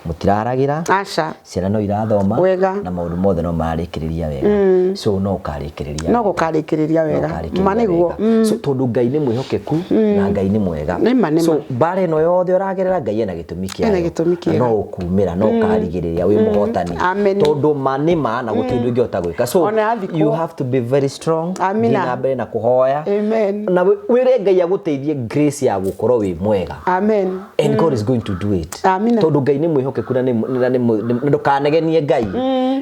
mutiraragira aca ciana no irathoma na maundu mothe no marikiriria wega so no ukarikiriria no gukarikiriria wega maniguo so tondu Ngai ni mwihokeku na Ngai ni mwega so bare no yothe uragerera Ngai ena gitumi kia no ukumira no ukarigiriria wi muhotani tondu manima na gutindu ingiota gwika so you have to be very strong na mbere na kuhoya na wire Ngai aguteithie grace ya gukorwo wi mwega amen and God is going to do it tondu Ngai ni mwihokeku na ndukanegenie Ngai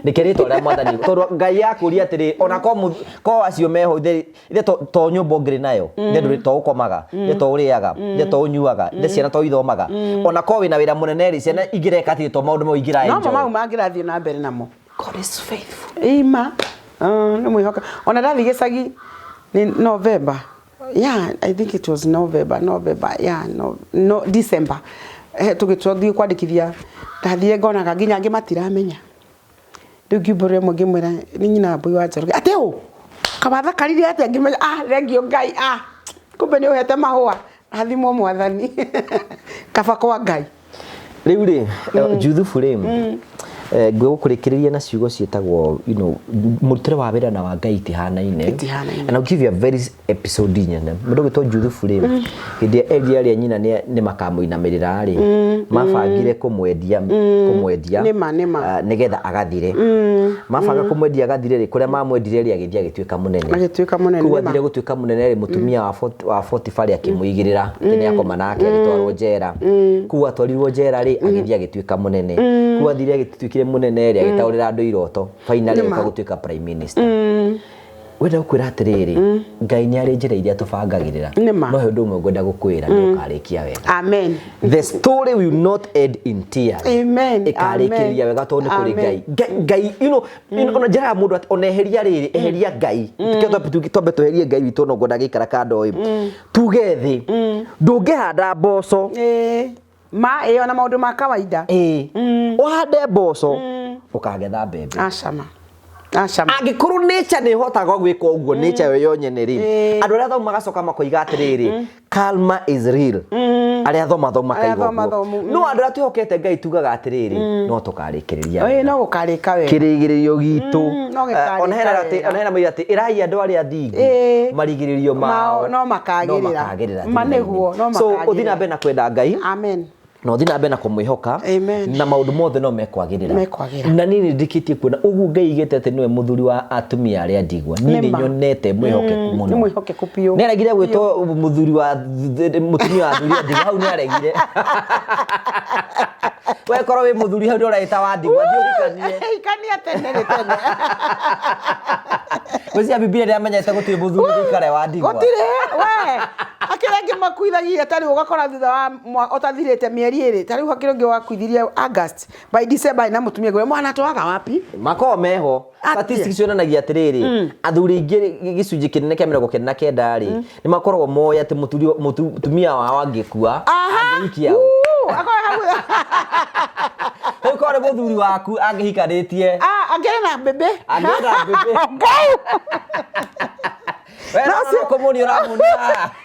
nikirito ria mwathani tondu Ngai yakuria atiri ona ko acio meho ithe to nyumba ngiri nayo ndu to ukomaga to uriaga to unyuaga ciana to ithomaga ona ko wina wira munene ri ciana igireka atiri to maundu mo igira enjoy no mau mangirathie na mbere namo God is faithful ima no mwihoka ona ndathi gicagi ni November I think it was November no December tugitwathie kwandikithia ndathie ngonaga nginya ngi matiramenya riu ngibure mo ngimwira ni nyina mbui wa Njoroge ate kabatha karire ate ngimenya thengio Ngai kumbe ni uhete mahua athimo mwathani kaba kwa Ngai riu ri juthu frame ngũkũrĩkĩrĩria na ciugo ciĩtagwo mũrutĩre wa wĩra na wa Ngai itihanaine. And I'll give you a very episode nyene mũndũ gwĩtwo Juthubu rĩ hĩndĩ ĩrĩa Elia nyina nĩ makamũinamĩrĩra rĩ mabangire kũmwendia nĩgetha agathire mabanga kũmwendia agathire rĩ kũrĩa mamwendire rĩ agĩthia agĩtuĩka mũnene kuo athire gũtuĩka mũnene rĩ mũtumia wa Potiphar akĩmũigĩrĩra nĩ akoma nake agĩtwarwo njera kuo atwarirwo njera rĩ agĩthia agĩtuĩka mũnene kuo athire agĩtuĩkire mũnene rĩ agĩtaũrĩra andũ iroto finally akagũtuĩka prime minister. Wenda gukwira atiriri Ngai ni ari njira iria tubangagirira no he ndumwe ngwenda gukwira ni ukarikia wega. Amen. The story will not end in tears. Amen. Ikarikiria wega tondu kuri Ngai ona njira mundu oneheria riri eheria Ngai twambe tweherie Ngai witu no ngwenda gikara kando tuge thi ndungihanda mboco ona maundu ma kawaida uhande mboco ukagetha mbembe acama angĩkorwo nature nĩ hotaga gwĩka ũguo nature yo nyene rĩ andũ arĩa thoma gacoka makoiga atĩrĩrĩ karma is real arĩa thoma kaigwo no andũ arĩa twĩhokete Ngai tugaga atĩrĩrĩ no tũkarĩkĩrĩria no gũkarĩka wega kĩrĩgĩrĩrio gitũ ona hena moiga atĩ ĩrai andũ arĩa athingu marigĩrĩrio mao no makagĩrĩra manĩguo no makagĩrĩra so ũthi na mbere na kwenda Ngai. Amen. No thina mbe na kumwihoka na maundu mothe no mekwagirira na nini ndikitie kuona ugu Ngai igete ati niwe muthuri wa atumia aria ndigwa nini nyonete mwihoke muno ni mwihoke kupio ni aragire gwitwo muthuri wa mutumia wa athuri ndigwa hau ni aragire we korwo wi muthuri hau uraita wa ndigwa ndiurikanie ikania tene Wezi Biblia ndio amenyete gutire muthuri gikare wa ndigwa gutire we akirengi makuithagia tari ugakora thutha wa utathirite mieri iri tari ukirengi wakuithirie August by December na mutumia gwe mwana twaga wapi makoo meho statistics yonanagia atiriri athuri ingi gicunji kinene kia 99 ri ni makoragwo moya ati mutumia wao angikua angikia hau kore muthuri waku angihikanitie angena bebe Nasi komuni ramuna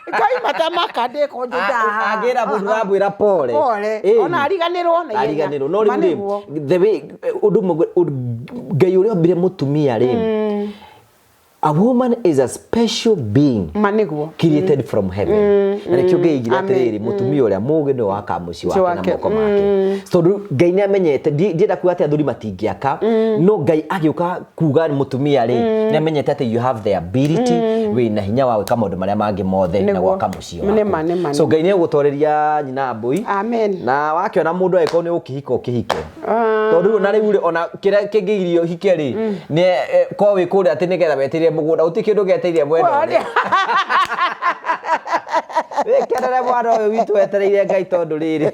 Ngai matamaka de ko juda agira mundu abwira pole ona ariganirwo na ariganirwo no ri the way undu Ngai uri obire mutumia ri a woman is a special being created from heaven na nikyo Ngai igira atiriri mutumia uria muge no waka muci wake na moko make so Ngai ni amenyete ndienda kuga ati athuri matingiaka no Ngai agiuka kuga mutumia ri ni amenyete ati you have the ability we na hinya wa gwika maundu maria mangi mothe na gwaka muci wake so Ngai ni gutoreria nyina mbui na wakiona mundu aiko ni ukihika ukihike tondu na riu ona kira kingiirio hike ri ni ko wi kuri ati nigetha wetirie mugunda utikindu geteithia mwendo wekerere mwana uyu witu wetereire Ngai tondu riri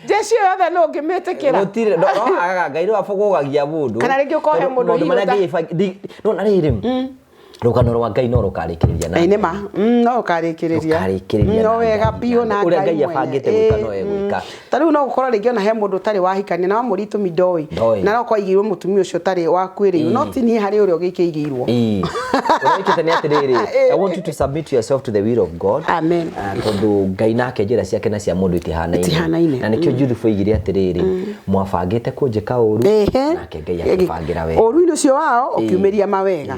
Jeshi yothe no ngimetekera gutire no agaga Ngai no afogogagia mundu kana ringi ukohe mundu no na riri rugano rwa Ngai no rukarikiriria na inema no rukarikiriria no wega bio na Ngai Ngai afangite gwika no egwika tariu no gukora ringi ona he mundu tari wahikania na muritu midoi na no kwaigirwo mutumia ucio tari wakwiririo no tini hari uri ugikiigirwo urikite ni atiriri I want you to submit yourself to the will of God. Amen. Tondu Ngai nake njira ciake na cia mundu itihanaine na nikyo Juthubu igire atiriri mwafangite kunjika uru nake Ngai akifangira wega uru ucio wao ukiumiria mawega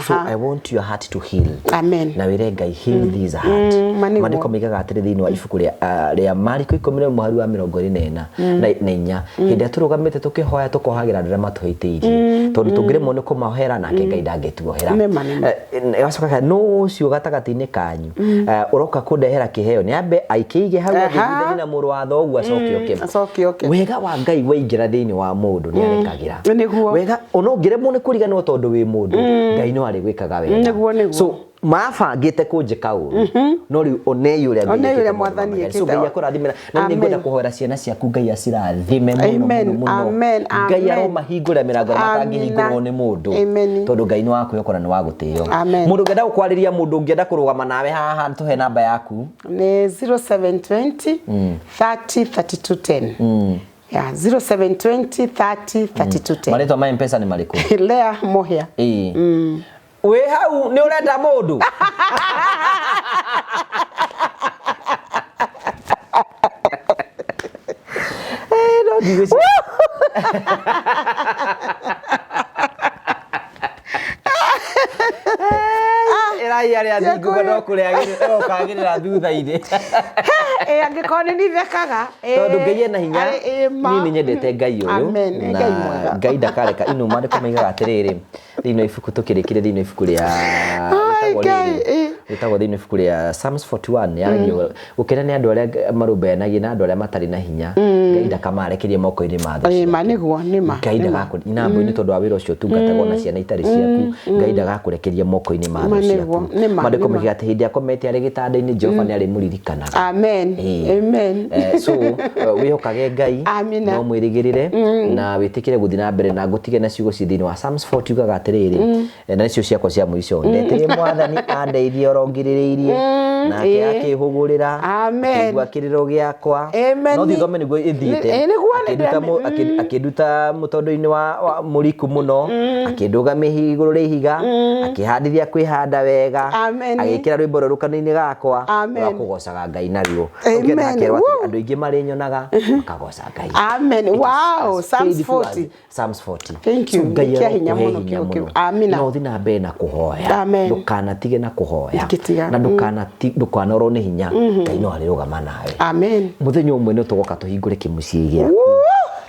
so I want your heart to heal. Amen. Na wire Ngai heal this heart. Mandiko migaga atiri thini wa ibuku ria Mariko 10:24 na inya hindi aturugamite tukihoya tukohagira ndira matuhitiirie tondu tungiremwo ni kumahera nake Ngai ndangituohera yacoka no ucio gatagati-ini kanyu uroka kundehera kiheo ni ambe aikiige hau thithini na muru wa thogu acoke wega wa Ngai waingira thini wa mundu ni arekagira wega ono ngiremwo ni kuriganwo tondu wi mundu Ngai no ari gwikaga wega so mafangite kunjika uru no ri oneyo ria mwathani ekite so Ngai akurathimira na ningwenda kuhoera ciana ciaku Ngai acirathime muno Ngai aromahingura mirango matangihingurwo ni mundu tondu Ngai ni wakwiyokora ni wagutio mundu ngenda gukwariria mundu ngenda kurugama nawe haha tuhe namba yaku ni 0720 30 3210 yeah 0720 30 3210 marito ma M-Pesa ni mariku Lea Mohia we hau ni urenda mundu Erai ari athingu no kuria ukagirira thutha-ini angikoni ni thekaga tondu Ngai ena hinya ni nyendete Ngai uyu amen Ngai mwega Ngai ndakareka inu mandiko maigaga atiriri thiini ibuku tukirikire thiini ibuku ria itagwo thiini ibuku ria Psalms 41 yaragio gukena ni andu aria marumbenagia na andu aria matari na hinya Ngai ndakamarekerie moko-ini ma thũ ma niguo nima Ngai ndagakuri inambo-ini tondu wa wira ucio tungatagwo na ciana itari ciaku Ngai ndagakurekerie moko-ini ma thũ ciaku mandiko maigaga ati hindi akomete ari gitanda-ini Jehova ni ari muririkanaga amen amen so wihokage Ngai no mwirigirire na witikire guthi na mbere na ngutige na ciugo cithi wa Psalms 40 ugaga atiriri na nicio ciakwa cia muico ndetire mwathani andeithie orongiririirie nake akihugurira amen akiriro giakwa no thithome niguo ithiite akiduta mutondo-ini wa muriku muno akinduga mihiguru ri higa akihandithia kwihanda wega agikira rwimbo rurukano-ini gakwa wa kugocaga Ngai naruo andu ingi mari nyonaga makagoca Ngai amen wow Psalms 40 thank you kia hinya muno kio amina no thina na mbere na kuhoya ndukanatige na kuhoya na ndukanorwo ni hinya Ngai no arirugama nawe amen muthenya umwe no tugoka tuhingure kimuciĩ giaku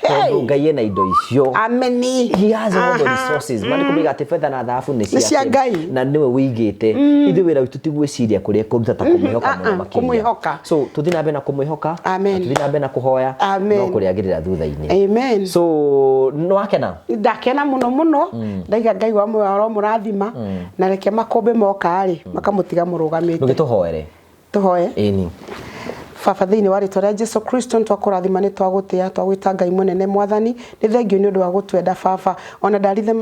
tondu Ngai ena indo icio amen he has all the resources mandiko maiga ati fedha na thahabu ni cia Ngai na niwe wigite ithu wira witu tigwiciria kuria kuruta ta kumwihoka muno makĩria so tuthi na mbere na kumwihoka tuthi na mbere na kuhoya no kuriagirira thutha-ini amen so no wakena ndakena muno ndaiga Ngai wa mwaro murathima na reke makombe moka ri makamutiga murugamite ngituhoere tuhoye eni Baba thiini wa ritwa ria Jesu Kristo ntwakurathima ni twagutia twagwita Ngai munene mwathani ni thengio ni undu wa gutwenda Baba ona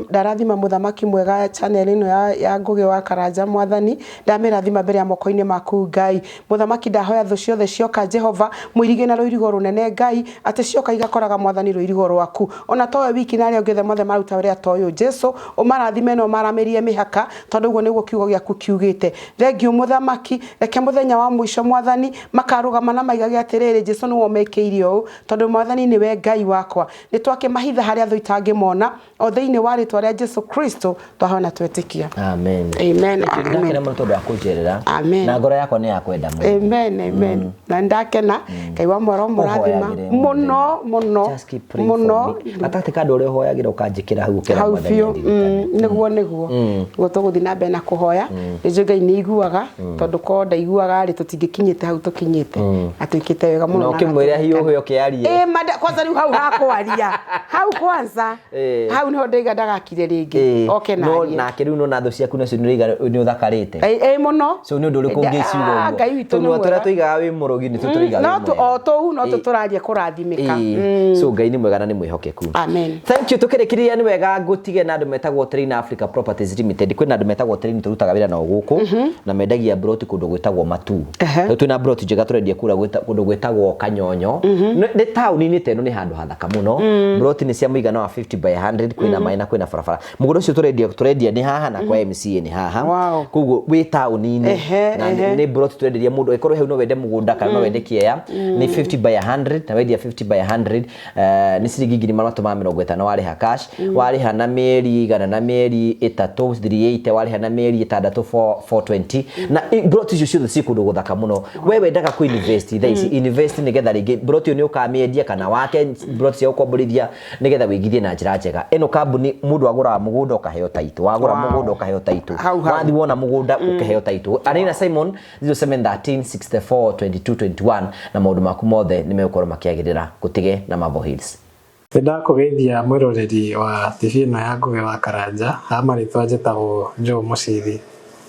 ndarathima muthamaki mwega channel ino ya Ngugi wa Karanja mwathani ndamirathima mbere ya moko-ini maku Ngai muthamaki ndahoya thu ciothe cioka Jehova muirige na ruirigo runene Ngai ati cioka igakoraga mwathani ruirigo rwaku ona towe wiki na ria ngethe mothe maruta ria toyo Jesu umarathime no maramirie mihaka tondu guo niguo kiugo giaku kiugite thengio muthamaki reke muthenya wa mwisho mwathani makaruga mana maigage atiriri Jesu ni womekeirio tondu mwathani ni we Ngai wakwa ni twake mahitha haria thu itangimona o thiini wa ritwa ria Jesu Kristo twahona twetikia amen amen ndakena muno tondu akunjerera na ngoro yakwa ni yakwenda muno amen na ndakena Ngai wa mwaro murathima muno atati kandu uri hoyagira ukanjikira hau ukera mwathani niguo gutuguthi na mbere na kuhoya ni Ngai ni iguaga tondu ko ndaiguaga ri tutingikinyite hau tukinyite atuikite wega muno no kimwira hiyo kiarie kwanza riu hau hakwaria hau kwanza hau niho ndaiga ndagakire ringi oke na no nake riu no na thu ciaku nacio ni uthakarite muno so ni undu uriku ngiciuga Ngai witu no twira tuigaga wi murugi ni tuturiga no tuturaria kurathimika so Ngai ni mwega na ni mwihokeku amen thank you tukirikiria ni wega ngutige na andu metagwo Train Africa Properties Limited kwina andu metagwo Train turutaga wira na guku na mendagia broti kundu gwitagwo Matu twina broti njega turendia kura kundu gwitagwo Kanyonyo ni tauni-ini teno ni handu hathaka muno broti ni cia muigana wa 50 by 100 kwina maina kwina barabara mugunda ucio turendia ni haha na kwa MCA ni haha koguo wi tauni-ini na ni broti turendia mundu ikorwo heu no wende mugunda kana no wende kiea ni 50 by 100 na wendia 50 by 100 ni ciringi 350 wariha cash wariha na mieri igana na mieri 3 38 wariha na mieri 6 420 na broti icio ciothe ci kundu guthaka muno we wendaga ku invest thaisi invest nigetha ringi broti ni ukamiendia kana wake broti cia ukomborithia nigetha wigithie na njira njega eno kambuni mundu agura mugunda ukaheo taitu wagura mugunda ukaheo taitu wathi wona mugunda ukaheo taitu Anina Simon 0713 64 22 21 na maundu maku mothe nimegukorwo makiagirira gutige na Mavo Hills ndakugeithia mwiroreri wa TV ino ya Ngugi wa Karanja amaritwa njitagwo Joe Mucithi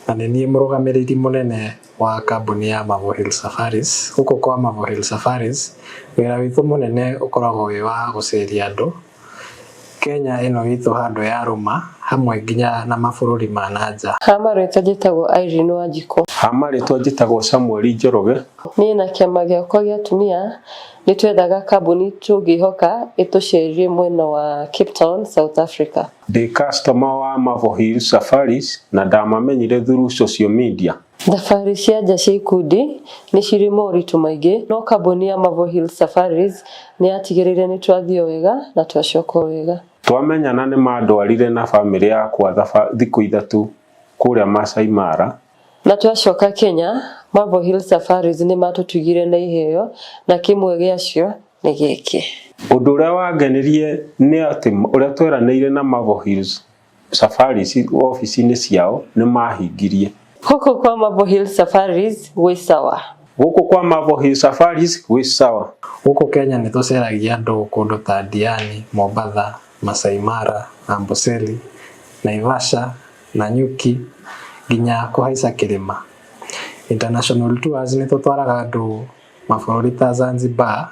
na ni murugamiriri munene wa kambuni ya Mavo Hills Safaris huko kwa Mavo Hills Safaris wira witu munene ukoragwo wi wa guceria andu Kenya ino witu handu ya ruma hamwe nginya na mabururi ma nanja hamaritwa njitagwo Irene Wanjiko hamaritwa njitagwo Samuel Njoroge ni na kiama giakwa gia tumia ni twendaga kambuni tungihoka itucerie mwena wa Cape Town South Africa the customer wa Mavo Hills Safaris na ndamamenyire through social media Thabarĩ cia nja cia ikundi nĩ cirĩ moritũ maingĩ, no kambuni ya Mavo Hills Safaris nĩ yatigĩrĩire nĩ twathiĩ wega na twacoka wega. Twamenyana nĩ mandwarire na bamĩrĩ yakwa thikũ ithatũ kũrĩa Masai Mara. Na twacoka Kenya, Mavo Hills Safaris nĩ matũtugire na iheo, na kĩmwe gĩacio nĩ gĩkĩ. Ũndũ ũrĩa wangenirie nĩ atĩ ũrĩa tweranĩire na Mavo Hills Safaris ofici-inĩ ciao nĩ mahingirie. Gũkũ kwa Mavo Hills Safaris gwĩ sawa. Gũkũ kwa Mavo Hills Safaris gwĩ sawa. Gũkũ Kenya nĩ tũceragia andũ kũndũ ta Diani, Mombasa, Masai Mara, Amboseli, Naivasha, Nanyuki, nginya kũhaica kĩrĩma. International tours nĩ tũtwaraga andũ mabũrũri ta Zanzibar,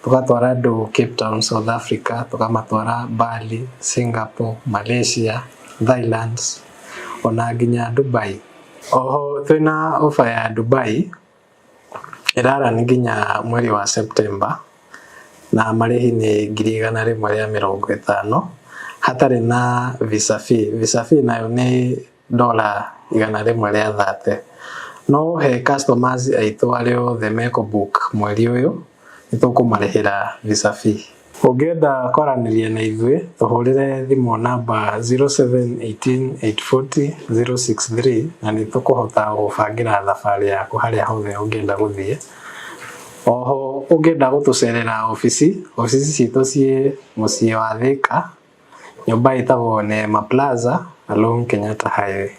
tũgatwara andũ Cape Town, South Africa, tũkamatwara Bali, Singapore, Malaysia, Thailand, ona nginya Dubai. Oho twĩna ofa ya Dubai ĩrarani nginya mweri wa September, na marĩhi nĩ 150 hatarĩ na visa fee. Visa fee nayo nĩ $130. No he customers aitũ arĩa othe meko book mweri ũyũ nĩ tũkũmarĩhĩra visa fee. Ũngĩenda kwaranĩria na ithuĩ tũhũrĩre thimũ namba 0718840063 na nĩ tũkũhota gũbangĩra thabarĩ yaku harĩa hothe ũngĩenda gũthiĩ. Oho ũngĩenda gũtũcerera ofici citũ ciĩ mũciĩ wa Thika, nyũmba ĩtagwo Neema Plaza along Kenyatta Highway.